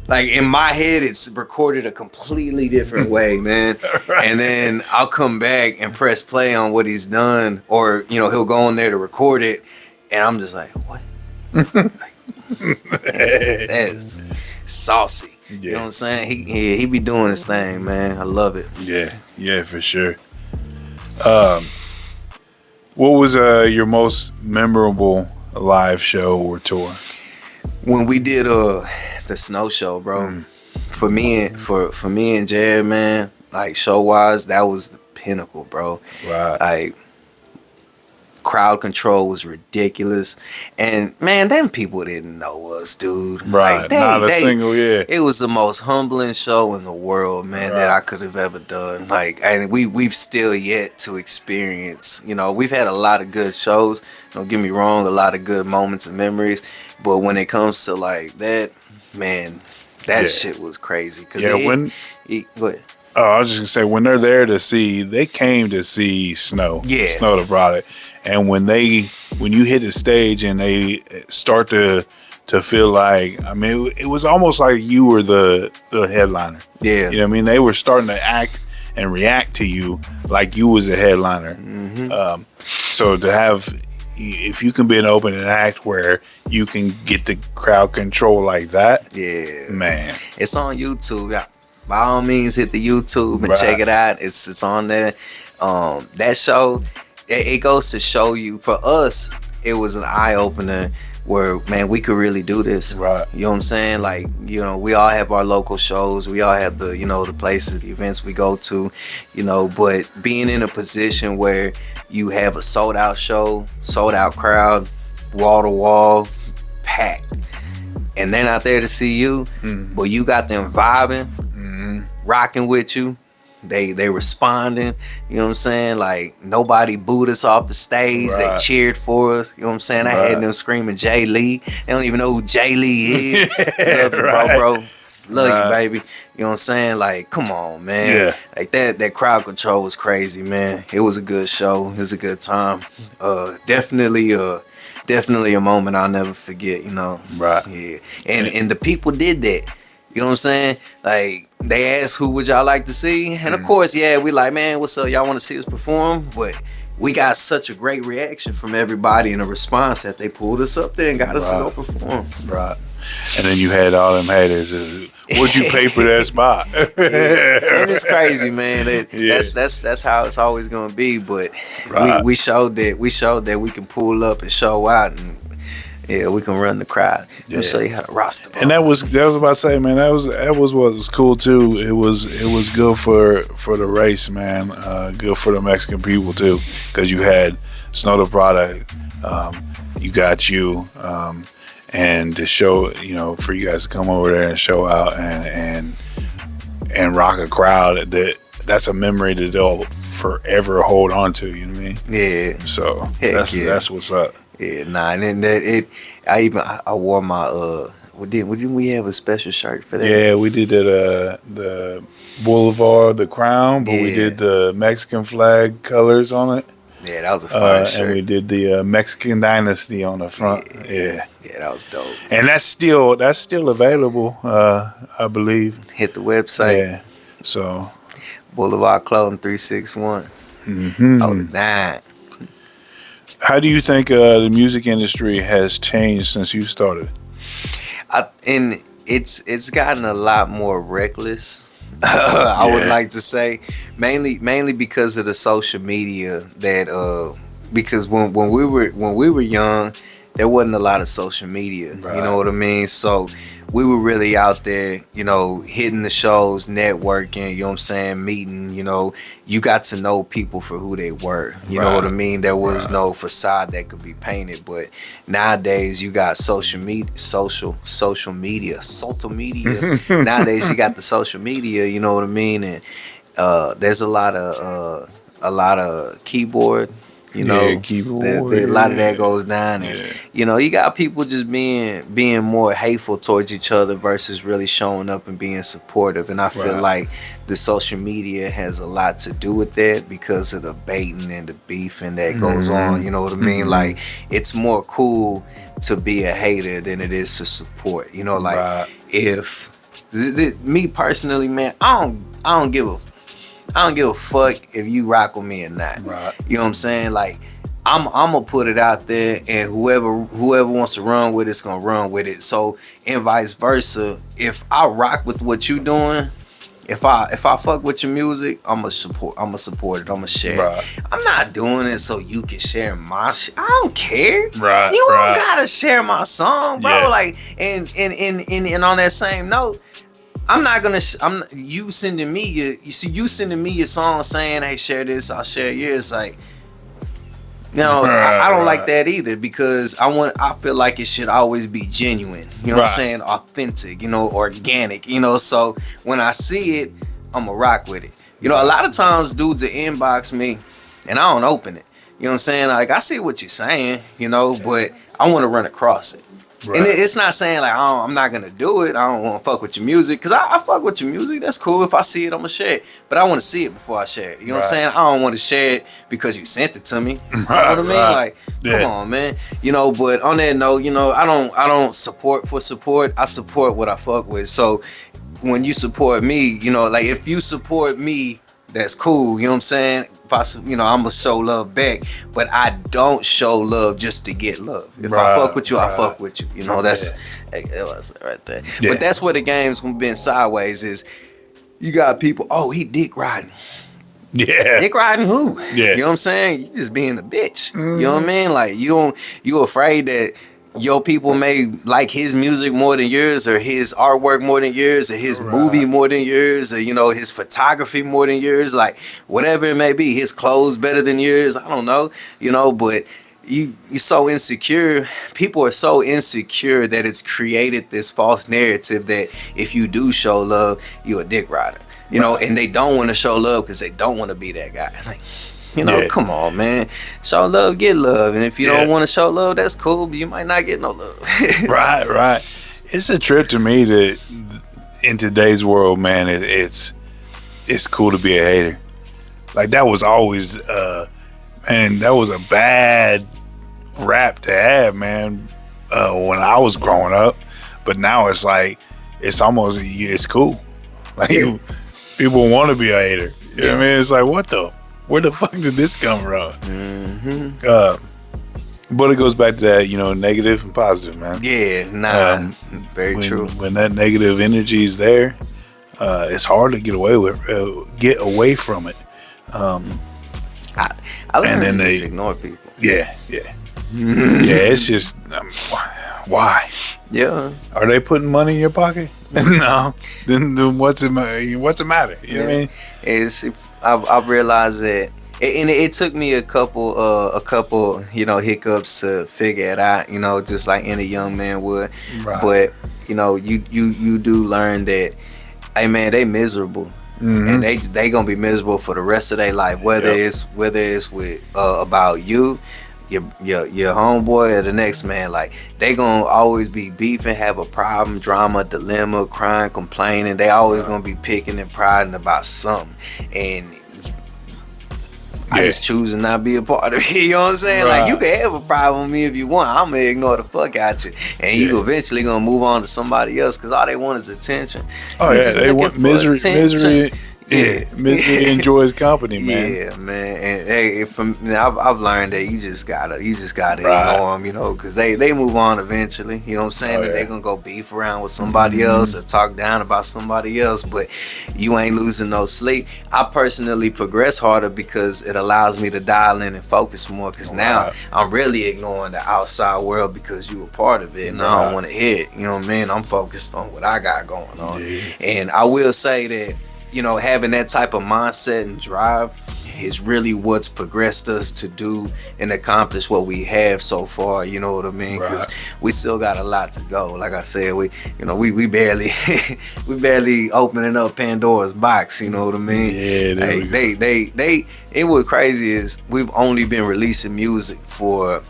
like in my head it's recorded a completely different way, man. Right. And then I'll come back and press play on what he's done, or he'll go in there to record it and I'm just like, what? That is saucy. Yeah. You know what I'm saying? He be doing his thing, man. I love it. Yeah, for sure. What was your most memorable live show or tour? When we did the snow show, bro. For me and Jared, man, like show wise, that was the pinnacle, bro. Right. Like crowd control was ridiculous, and man, them people didn't know us, dude. Right. Like Not a single, yeah. It was the most humbling show in the world, man, that I could have ever done. Like, and we've still yet to experience. You know, we've had a lot of good shows. Don't get me wrong, a lot of good moments and memories. But when it comes to like that, man, that shit was crazy. Cause I was just gonna say, when they're there to see, they came to see Snow. Yeah. Snow the product. And when you hit the stage and they start to feel like, I mean, it was almost like you were the headliner. Yeah. You know what I mean? They were starting to act and react to you like you was a headliner. Mm-hmm. So to have, if you can be an opening act where you can get the crowd control like that, yeah, man, it's on YouTube. Yeah. By all means, hit the YouTube and check it out. It's on there. That show, it goes to show you. For us, it was an eye opener where, man, we could really do this. Right. You know what I'm saying? Like, you know, we all have our local shows. We all have the, you know, the places, the events we go to. You know, but being in a position where you have a sold out show, sold out crowd, wall to wall, packed, and they're not there to see you, but you got them vibing, rocking with you. They responding. You know what I'm saying? Like, nobody booed us off the stage. They cheered for us. You know what I'm saying? I had them screaming Jay Lee. They don't even know who Jay Lee is. Love you, bro. Love you, baby. You know what I'm saying? Like, come on, man. Yeah. Like that crowd control was crazy, man. It was a good show. It was a good time. Definitely a moment I'll never forget, you know. Right. Yeah. And the people did that. You know what I'm saying? Like, they asked, who would y'all like to see? And of course, we like, man, what's up? Y'all want to see us perform? But we got such a great reaction from everybody and a response that they pulled us up there and got us to go perform. Right. And then you had all them haters. What'd you pay for that spot? And it's crazy, man. That's how it's always gonna be. But we showed that we can pull up and show out, and we can run the crowd. Let me show you how to roster. And that was about to say, man. That was what was cool too. It was good for the race, man. Good for the Mexican people too, because you had Snow the product. You got you. And to show, you know, for you guys to come over there and show out and rock a crowd, that's a memory that they'll forever hold on to. You know what I mean? Yeah. So that's what's up. Yeah, and then I wore my didn't we have a special shirt for that? Yeah, we did the Boulevard, the crown, but we did the Mexican flag colors on it. Yeah, that was a fire shirt. And we did the Mexican Dynasty on the front. Yeah, that was dope. And that's still available, I believe. Hit the website. Yeah. So Boulevard Clothing 361. Oh, 9. How do you think the music industry has changed since you started? And it's gotten a lot more reckless. I would like to say, mainly because of the social media that because when we were young, there wasn't a lot of social media. Right. You know what I mean? So we were really out there, you know, hitting the shows, networking, you know what I'm saying, meeting, you know, you got to know people for who they were. You know what I mean? There was no facade that could be painted. But nowadays you got social media. Nowadays you got the social media, you know what I mean? And there's a lot of keyboard. You know, keyboard, a lot of that goes down, and you know, you got people just being more hateful towards each other versus really showing up and being supportive. And I feel like the social media has a lot to do with that because of the baiting and the beefing that goes on. You know what I mean? Like, it's more cool to be a hater than it is to support. You know, like if me personally, man, I don't give a fuck if you rock with me or not. Right. You know what I'm saying? Like, I'm gonna put it out there, and whoever wants to run with it's gonna run with it. So, and vice versa. If I rock with what you doing, if I fuck with your music, I'ma support it, I'ma share it. I'm not doing it so you can share my shit. I don't care. Right. You don't gotta share my song, bro. Yeah. Like, and on that same note, I'm not gonna. You sending me you sending me your song saying, "Hey, share this." I'll share yours. Like, I don't like that either, because I feel like it should always be genuine. You know what I'm saying? Authentic. Organic. So when I see it, I'ma rock with it. A lot of times dudes will inbox me, and I don't open it. You know what I'm saying? Like, I see what you're saying. But I want to run across it. Right. And it's not saying like, oh, I'm not gonna do it. I don't want to fuck with your music, because I fuck with your music. That's cool. If I see it, I'm gonna share it. But I want to see it before I share it. You know what I'm saying? I don't want to share it because you sent it to me. You know what I mean? Like, come on, man. But on that note, I don't support for support. I support what I fuck with. So when you support me, like, if you support me, that's cool. You know what I'm saying? I'm gonna show love back, but I don't show love just to get love. If I fuck with you, I fuck with you. That's right there. Yeah. But that's where the game's been sideways. Is you got people, oh, he dick riding. Yeah. Dick riding who? Yeah. You know what I'm saying? You just being a bitch. Mm-hmm. You know what I mean? Like, you afraid that your people may like his music more than yours, or his artwork more than yours, or his movie more than yours, or his photography more than yours, like whatever it may be, his clothes better than yours. I don't know, but you're so insecure. People are so insecure that it's created this false narrative that if you do show love, you're a dick rider, and they don't want to show love because they don't want to be that guy. Like, come on, man. Show love, get love. And if you don't want to show love, that's cool, but you might not get no love. Right. It's a trip to me that in today's world, man, it's cool to be a hater. Like, that was always, that was a bad rap to have, man, when I was growing up. But now it's like, it's almost, it's cool. Like, people want to be a hater. You know what I mean? It's like, where the fuck did this come from? Mm-hmm. But it goes back to that, negative and positive, man. Yeah, very true. When that negative energy is there, it's hard to get away from it. I learned to just ignore people. Yeah. It's just why? Yeah. Are they putting money in your pocket? No. Then what's the matter? You know what I mean? I've realized that, and it took me a couple hiccups to figure it out. Just like any young man would. Right. But you do learn that, hey man, they miserable. Mm-hmm. And they gonna be miserable for the rest of their life. Whether it's with about you, your homeboy, or the next man, like, they gonna always be beefing, have a problem, drama, dilemma, crying, complaining. They always gonna be picking and prodding about something, and I just choose to not be a part of it. You know what I'm saying? Right. Like, you can have a problem with me if you want. I'm gonna ignore the fuck out you, and you eventually gonna move on to somebody else, because all they want is attention. Oh yeah, they want misery. Misery enjoys company, man. Yeah, man. And hey, I've learned that you just gotta ignore them, because they move on eventually. You know what I'm saying? And they gonna go beef around with somebody else or talk down about somebody else, but you ain't losing no sleep. I personally progress harder because it allows me to dial in and focus more. Because now I'm really ignoring the outside world because you a part of it, and I don't want to hear it. You know what I mean? I'm focused on what I got going on, and I will say that, having that type of mindset and drive is really what's progressed us to do and accomplish what we have so far. You know what I mean? Because we still got a lot to go. Like I said, we barely we barely opening up Pandora's box. You know what I mean? Yeah. It was crazy is we've only been releasing music for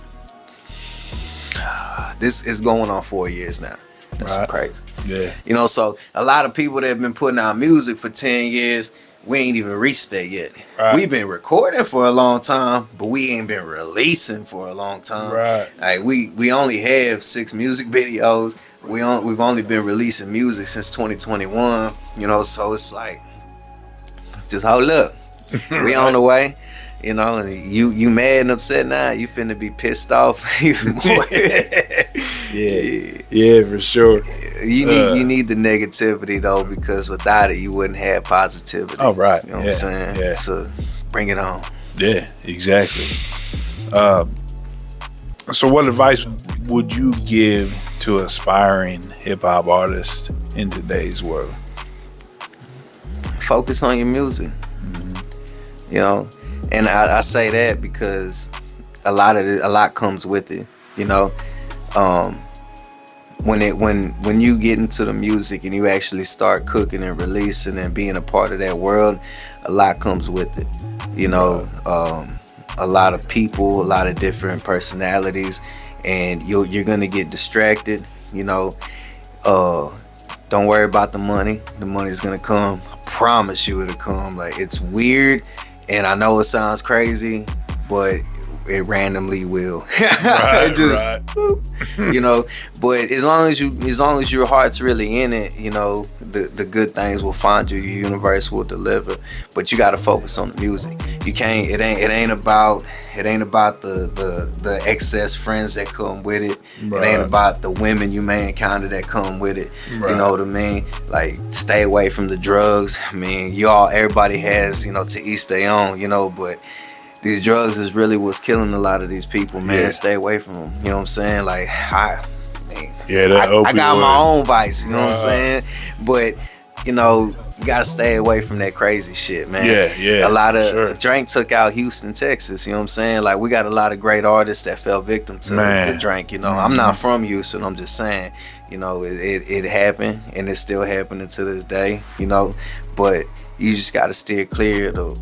this is going on 4 years now. That's crazy. Yeah. So a lot of people that have been putting out music for 10 years, we ain't even reached that yet. Right. We've been recording for a long time, but we ain't been releasing for a long time. Right. Like, we only have 6 music videos. We've only been releasing music since 2021. So it's like, just hold up. We on the way. You know, you mad and upset now. You finna be pissed off even more. Yeah, for sure. You need the negativity though, because without it, you wouldn't have positivity. Oh, right. You know what I'm saying? Yeah. So bring it on. Yeah, exactly. So, what advice would you give to aspiring hip hop artists in today's world? Focus on your music. You know, and I say that because a lot comes with it. You know, when you get into the music and you actually start cooking and releasing and being a part of that world, a lot comes with it. You know, a lot of people, a lot of different personalities, and you're gonna get distracted. You know, don't worry about the money. The money's gonna come. I promise you it'll come. Like, it's weird, and I know it sounds crazy, but it randomly will. Right, It just, right. boop, you know. But as long as your heart's really in it, you know, the good things will find you. Your universe will deliver. But you got to focus on the music. You can't. It ain't about the excess friends that come with it. Right. It ain't about the women you may encounter that come with it. Right. You know what I mean? Like, stay away from the drugs. I mean, everybody has, you know, to each their own, you know, but these drugs is really what's killing a lot of these people, man. Yeah. Stay away from them. You know what I'm saying? Like, I got my own vice, you know what I'm saying? But, you know, you gotta stay away from that crazy shit, man. Yeah. A lot of Drake took out Houston, Texas, you know what I'm saying? Like, we got a lot of great artists that fell victim to the Drake, you know. I'm not from Houston, I'm just saying, you know, it happened, and it's still happening to this day, you know. But you just gotta steer clear of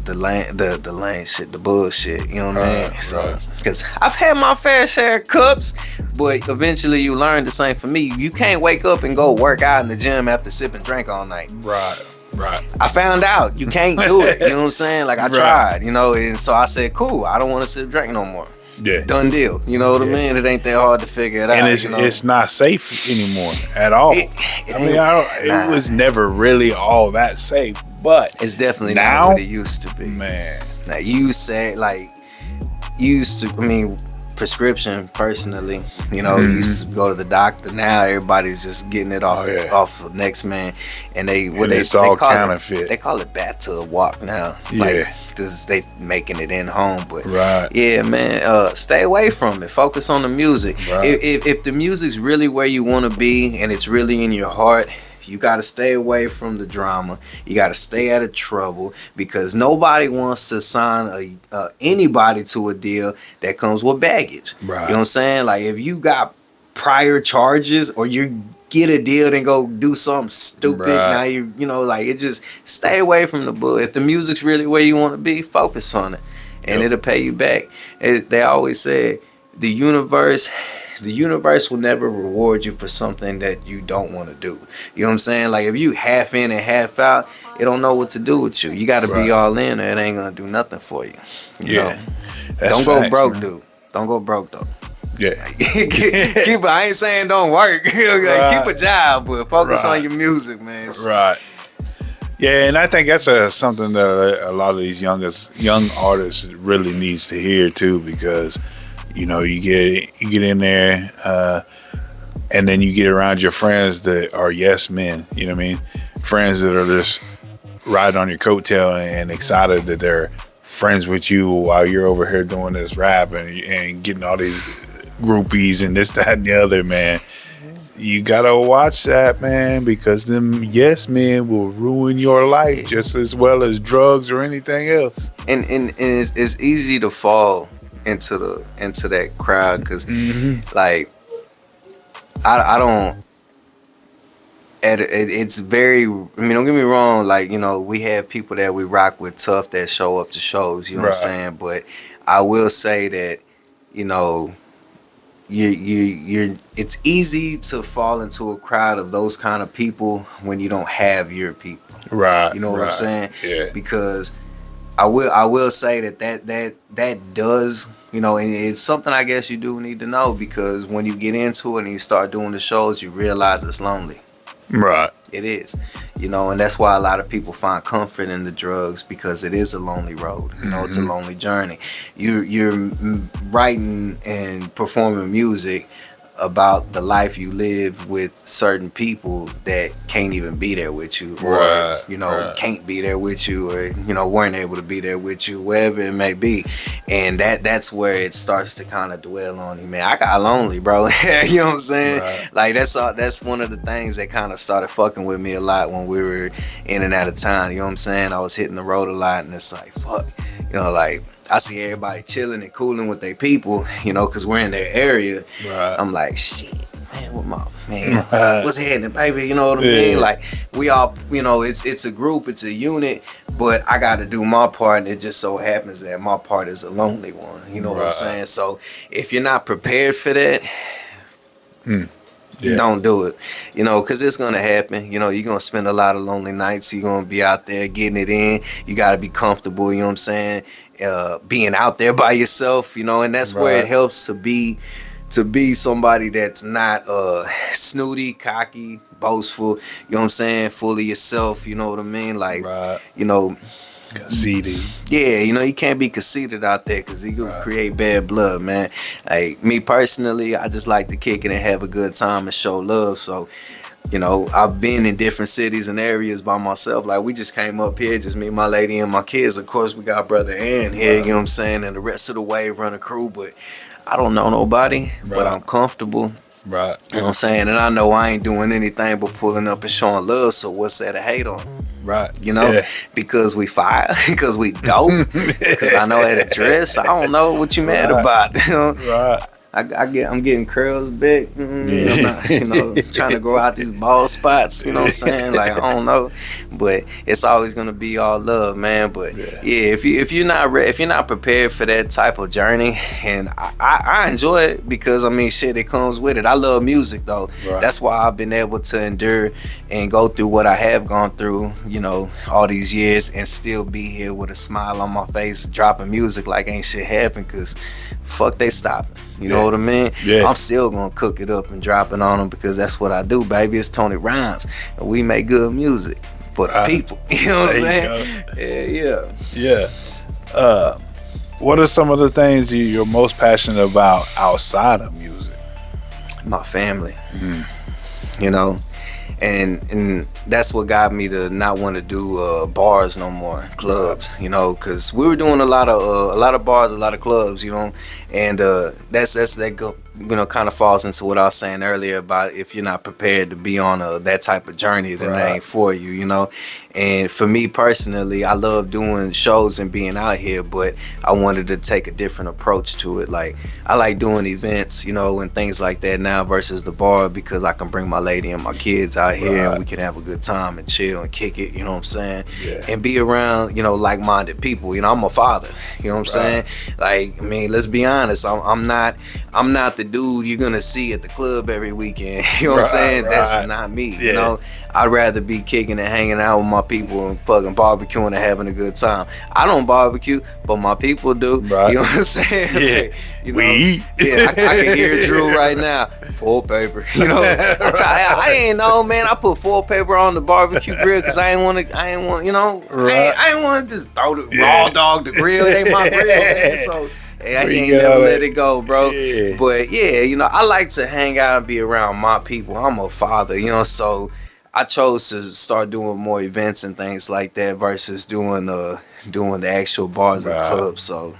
the lane shit, the bullshit. You know what I mean? So, because I've had my fair share of cups, but eventually you learn the same. For me, you can't wake up and go work out in the gym after sipping drink all night. Right. I found out you can't do it. You know what I'm saying? Like, I tried, you know, and so I said, cool, I don't want to sip drink no more. Yeah. Done deal. You know what I mean? It ain't that hard to figure it out. And it's not safe anymore at all. It was never really all that safe, but it's definitely now, not what it used to be. Man. Now, prescription personally, you know, used to go to the doctor. Now everybody's just getting it off the next man, and they call counterfeit. They call it bathtub walk now. Like, they making it in home, but yeah, man, stay away from it. Focus on the music. If the music's really where you want to be and it's really in your heart, you got to stay away from the drama. You got to stay out of trouble, because nobody wants to sign anybody to a deal that comes with baggage. You know what I'm saying? Like, if you got prior charges, or you get a deal then go do something stupid, now you know, like, it just, stay away from the bull. If the music's really where you want to be, focus on it, and it'll pay you back. They always say the universe will never reward you for something that you don't want to do. You know what I'm saying? Like, if you half in and half out, it don't know what to do with you. You got to be all in, or it ain't gonna do nothing for you. You know? Don't go broke, man. Dude. Don't go broke, though. Yeah. Keep. I ain't saying don't work. Like, keep a job, but focus on your music, man. Right. Yeah, and I think that's something that a lot of these young artists really needs to hear too, because, you know, you get in there, and then you get around your friends that are yes men. You know what I mean? Friends that are just riding on your coattail and excited that they're friends with you while you're over here doing this rap and getting all these groupies and this, that, and the other, man. You gotta watch that, man, because them yes men will ruin your life just as well as drugs or anything else. And it's easy to fall into that crowd, because like, I don't. It's very. I mean, don't get me wrong. Like, you know, we have people that we rock with tough that show up to shows. You know what I'm saying? But I will say that, you know, it's easy to fall into a crowd of those kind of people when you don't have your people. Right. You know what I'm saying? Yeah. Because I will say that does, you know, and it's something I guess you do need to know, because when you get into it and you start doing the shows, you realize it's lonely. Right. It is. You know, and that's why a lot of people find comfort in the drugs, because it is a lonely road. You know, it's a lonely journey. You're writing and performing music about the life you live with certain people that can't even be there with you, or can't be there with you, or weren't able to be there with you, wherever it may be. And that's where it starts to kind of dwell on you, man. I got lonely, bro. You know what I'm saying? Like that's one of the things that kind of started fucking with me a lot when we were in and out of town. You know what I'm saying? I was hitting the road a lot, and it's like, fuck, like I see everybody chilling and cooling with their people, because we're in their area. I'm like, shit, man, what my man, what's happening, baby? You know what I mean? Like, we all, it's a group, it's a unit, but I got to do my part, and it just so happens that my part is a lonely one. You know what I'm saying? So if you're not prepared for that, don't do it, because it's going to happen. You're going to spend a lot of lonely nights. You're going to be out there getting it in. You got to be comfortable, you know what I'm saying? Being out there by yourself, and that's where it helps to be somebody that's not snooty, cocky, boastful, you know what I'm saying, full of yourself, you know what I mean? Like, conceited. Yeah, you can't be conceited out there, because you can create bad blood, man. Like, me personally, I just like to kick it and have a good time and show love. So, I've been in different cities and areas by myself. Like, we just came up here, just me, my lady, and my kids. Of course, we got brother Aaron here, you know what I'm saying, and the rest of the Wave Runner crew. But I don't know nobody, but I'm comfortable. You know what I'm saying? And I know I ain't doing anything but pulling up and showing love. So what's there to hate on? Because we fire, because we dope, because I know how to dress. I don't know what you mad about. I'm getting curls big. I'm not, trying to grow out these bald spots. You know what I'm saying? Like, I don't know, but it's always gonna be all love, man. But if you're not prepared for that type of journey, and I enjoy it, because shit, it comes with it. I love music though. That's why I've been able to endure and go through what I have gone through, all these years, and still be here with a smile on my face, dropping music like ain't shit happened, because fuck they stopping. You know what I mean? I'm still gonna cook it up and drop it on them, because that's what I do, baby. It's Tony Rhymes, and we make good music for the people. You know what I'm saying? Yeah. What are some of the things you're most passionate about outside of music? My family. And that's what got me to not want to do bars no more, clubs, because we were doing a lot of bars, a lot of clubs, and kind of falls into what I was saying earlier about if you're not prepared to be on that type of journey, then it ain't for you, And for me personally, I love doing shows and being out here, but I wanted to take a different approach to it. Like, I like doing events, and things like that now versus the bar, because I can bring my lady and my kids out here and we can have a good time and chill and kick it, you know what I'm saying? And be around, like-minded people. I'm a father, you know what I'm saying? Like, let's be honest, I'm not the dude you're gonna see at the club every weekend. You know what I'm saying? That's not me. You know, I'd rather be kicking and hanging out with my people and fucking barbecuing and having a good time. I don't barbecue, but my people do. You know what I'm saying? We eat. I can hear Drew right now. Full paper. I ain't know, man. I put full paper on the barbecue grill because I ain't want, I ain't want to just throw the raw dog the grill. It ain't my grill, man. So. Hey, I ain't never let it go, bro. But I like to hang out and be around my people. I'm a father, so I chose to start doing more events and things like that versus doing the actual bars and clubs. So,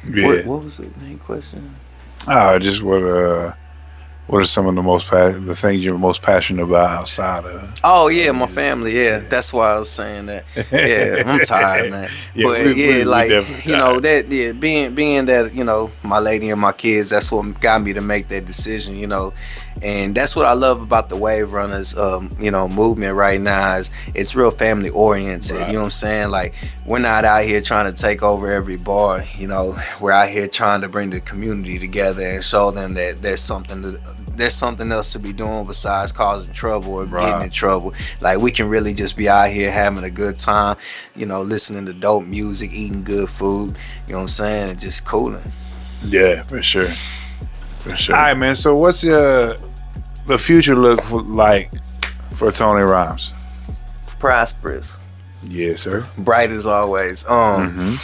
what was the main question? Just what are some of the things you're most passionate about outside of? Oh yeah, my family. Yeah, that's why I was saying that. Yeah, I'm tired, man. But being that my lady and my kids, that's what got me to make that decision. And that's what I love about the Wave Runners, movement right now is it's real family oriented. You know what I'm saying? Like, we're not out here trying to take over every bar. We're out here trying to bring the community together and show them that there's something else to be doing besides causing trouble or getting in trouble. Like, we can really just be out here having a good time, listening to dope music, eating good food. You know what I'm saying? And just cooling. Yeah, for sure. For sure. All right, man. So what's the future look like for Tony Rhymes? prosperous. Yes, sir. Bright as always. Man,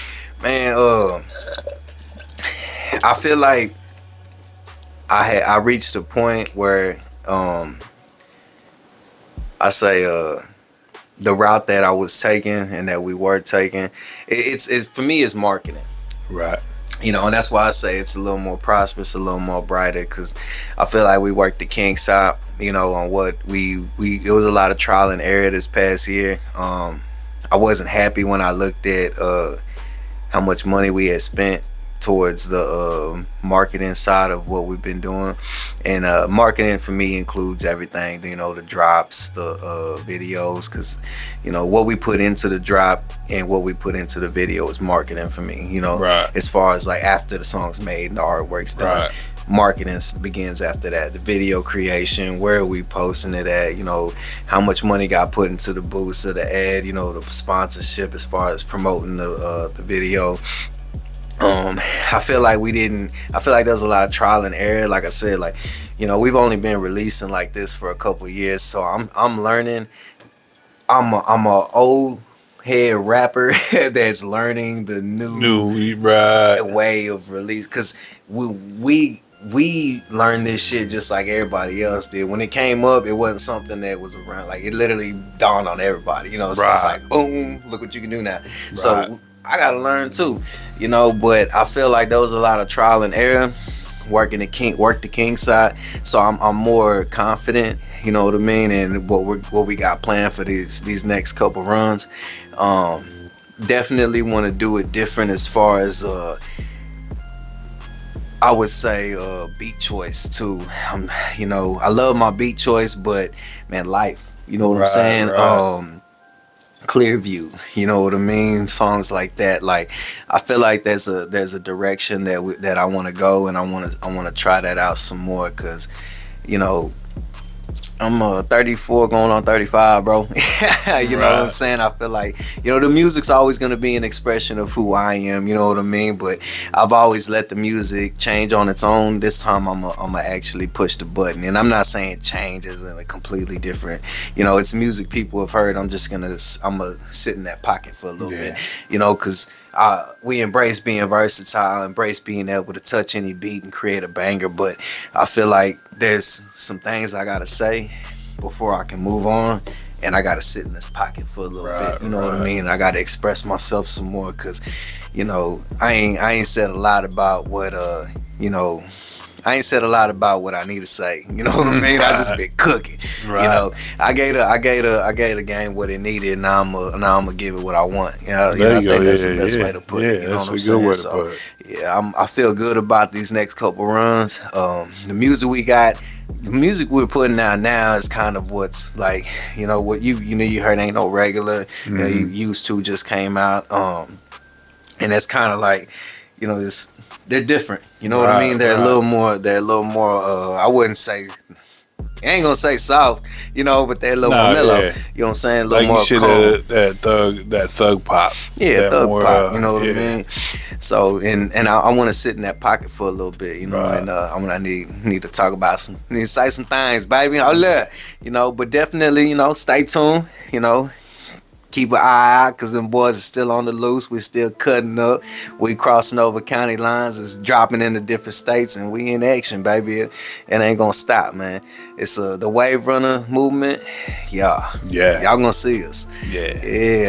I feel like I reached a point where I say the route that I was taking and that we were taking, it's for me it's marketing. Right. You know, and that's why I say it's a little more prosperous, a little more brighter, because I feel like we worked the kinks out, you know, on what we it was a lot of trial and error this past year. I wasn't happy when I looked at how much money we had spent towards the marketing side of what we've been doing. And marketing for me includes everything, you know, the drops, the videos, because, you know, what we put into the drop and what we put into the video is marketing for me, you know, right. As far as like after the song's made and the artwork's done. Right. Marketing begins after that. The video creation, where are we posting it at, you know, how much money got put into the boost of the ad, you know, the sponsorship as far as promoting the video. I feel like there's a lot of trial and error. Like I said, like, you know, we've only been releasing like this for a couple of years, so I'm learning. I'm a old head rapper that's learning the new right. way of release, because we learned this shit just like everybody else did. When it came up, it wasn't something that was around. Like, it literally dawned on everybody, you know. So it's like, boom, look what you can do now. Right. So I gotta learn too, you know. But I feel like there was a lot of trial and error, work the king side. So I'm more confident, you know what I mean, and what we got planned for these next couple runs. Definitely want to do it different as far as I would say beat choice too. You know, I love my beat choice, but man, life, you know what I'm saying? Right. Clear view, you know what I mean? Songs like that, like, I feel like there's a direction that I want to go, and I want to try that out some more, because, you know, I'm 34 going on 35, bro. You right. know what I'm saying? I feel like, you know, the music's always going to be an expression of who I am, you know what I mean? But I've always let the music change on its own. This time I'm gonna actually push the button. And I'm not saying change is in a completely different, you know, it's music people have heard. I'm gonna sit in that pocket for a little bit, you know, because we embrace being versatile, embrace being able to touch any beat and create a banger. But I feel like there's some things I gotta say before I can move on, and I gotta sit in this pocket for a little bit. You know what I mean? I gotta express myself some more, because, you know, I ain't said a lot about what you know. I ain't said a lot about what I need to say. You know what I mean? I just been cooking. Right. You know, I gave the game what it needed, and now I'm gonna give it what I want. You know, I think that's the best way to put it. You know what I'm saying? So yeah, I feel good about these next couple runs. The music we got. The music we're putting out now is kind of what's like, you know, what you heard Ain't No Regular, you know, you Used To just came out, and that's kind of like, you know, they're different, you know what I mean? They're a little more, I wouldn't say, I ain't gonna say soft, you know, but they're a little more mellow. Yeah. You know what I'm saying? A little more calm. That thug pop. Yeah, thug pop. You know what I mean? So, and I want to sit in that pocket for a little bit, you know, and I need to talk about need to say some things, baby. Oh, look, you know, but definitely, you know, stay tuned, you know. Keep an eye out, because them boys are still on the loose. We still cutting up. We crossing over county lines. It's dropping into different states, and we in action, baby. It ain't gonna stop, man. It's the Wave Runner movement. Yeah. Y'all gonna see us. Yeah.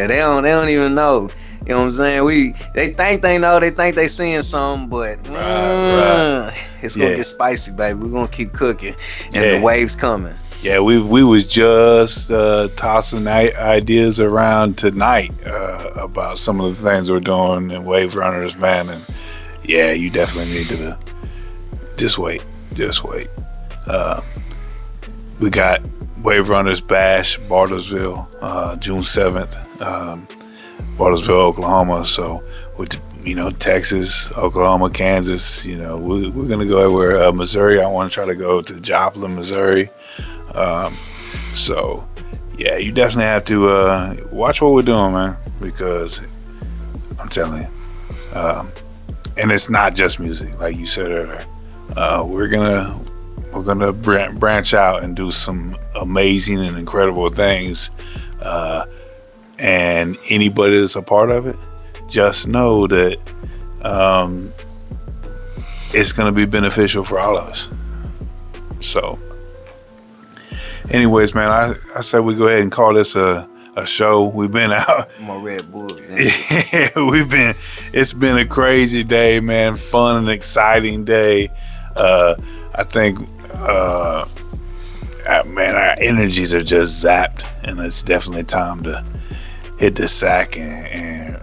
They don't even know. You know what I'm saying? They think they know. They think they seeing something, but it's gonna get spicy, baby. We're gonna keep cooking, and the wave's coming. Yeah, we was just tossing ideas around tonight about some of the things we're doing in Wave Runners, man. And yeah, you definitely need to just wait. We got Wave Runners Bash, Bartlesville, June 7th, Bartlesville, Oklahoma. So, you know, Texas, Oklahoma, Kansas, you know, we're gonna go everywhere. Missouri, I want to try to go to Joplin, Missouri. So yeah, you definitely have to watch what we're doing, man, because I'm telling you, and it's not just music, like you said earlier. We're gonna branch out and do some amazing and incredible things And anybody that's a part of it, just know that it's going to be beneficial for all of us. So, anyways, man, I said we go ahead and call this a show. We've been out. More Red Bulls. Yeah, it's been a crazy day, man. Fun and exciting day. I think, man, our energies are just zapped, and it's definitely time to hit the sack and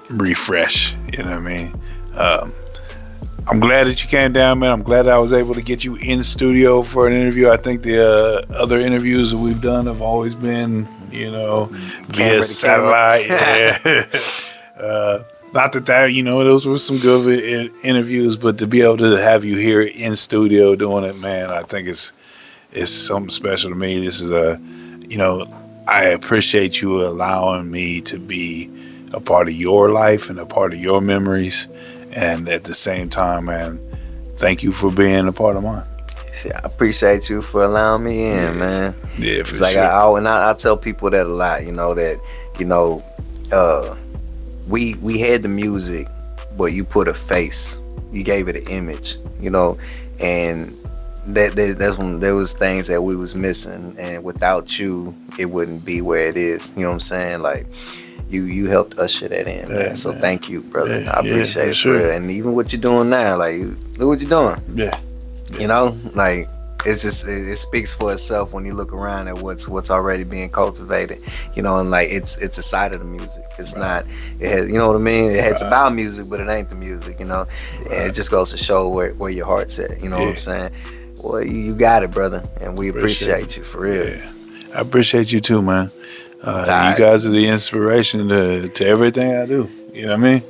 refresh. You know what I mean? I'm glad that you came down, man. I'm glad that I was able to get you in studio for an interview. I think the other interviews that we've done have always been, via satellite. Yeah. Not that, those were some good interviews, but to be able to have you here in studio doing it, man, I think it's something special to me. This is I appreciate you allowing me to be a part of your life and a part of your memories. And at the same time, man, thank you for being a part of mine. I appreciate you for allowing me in, man. Yeah, for like sure. I tell people that a lot, we had the music, but you put a face. You gave it an image, and that's when there was things that we was missing, and without you, it wouldn't be where it is. You know what I'm saying? Like, you helped usher that in, man. So thank you, brother. I appreciate it, for real. And even what you're doing now, like, look what you're doing. Yeah. Like, it's just, it speaks for itself when you look around at what's already being cultivated, and like it's a side of the music. It's not, it has, you know what I mean? It's about music, but it ain't the music, and it just goes to show where your heart's at. You know what I'm saying? Well, you got it, brother, and we appreciate you for real. Yeah. I appreciate you too, man. You guys are the inspiration to everything I do. You know what I mean?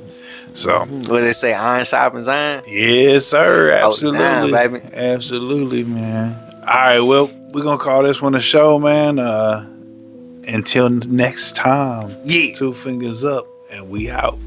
So, what they say, iron sharpens iron? Yes, sir. Absolutely. Oh, damn, baby. Absolutely, man. All right, well, we're going to call this one a show, man. Until next time, 2 fingers up, and we out.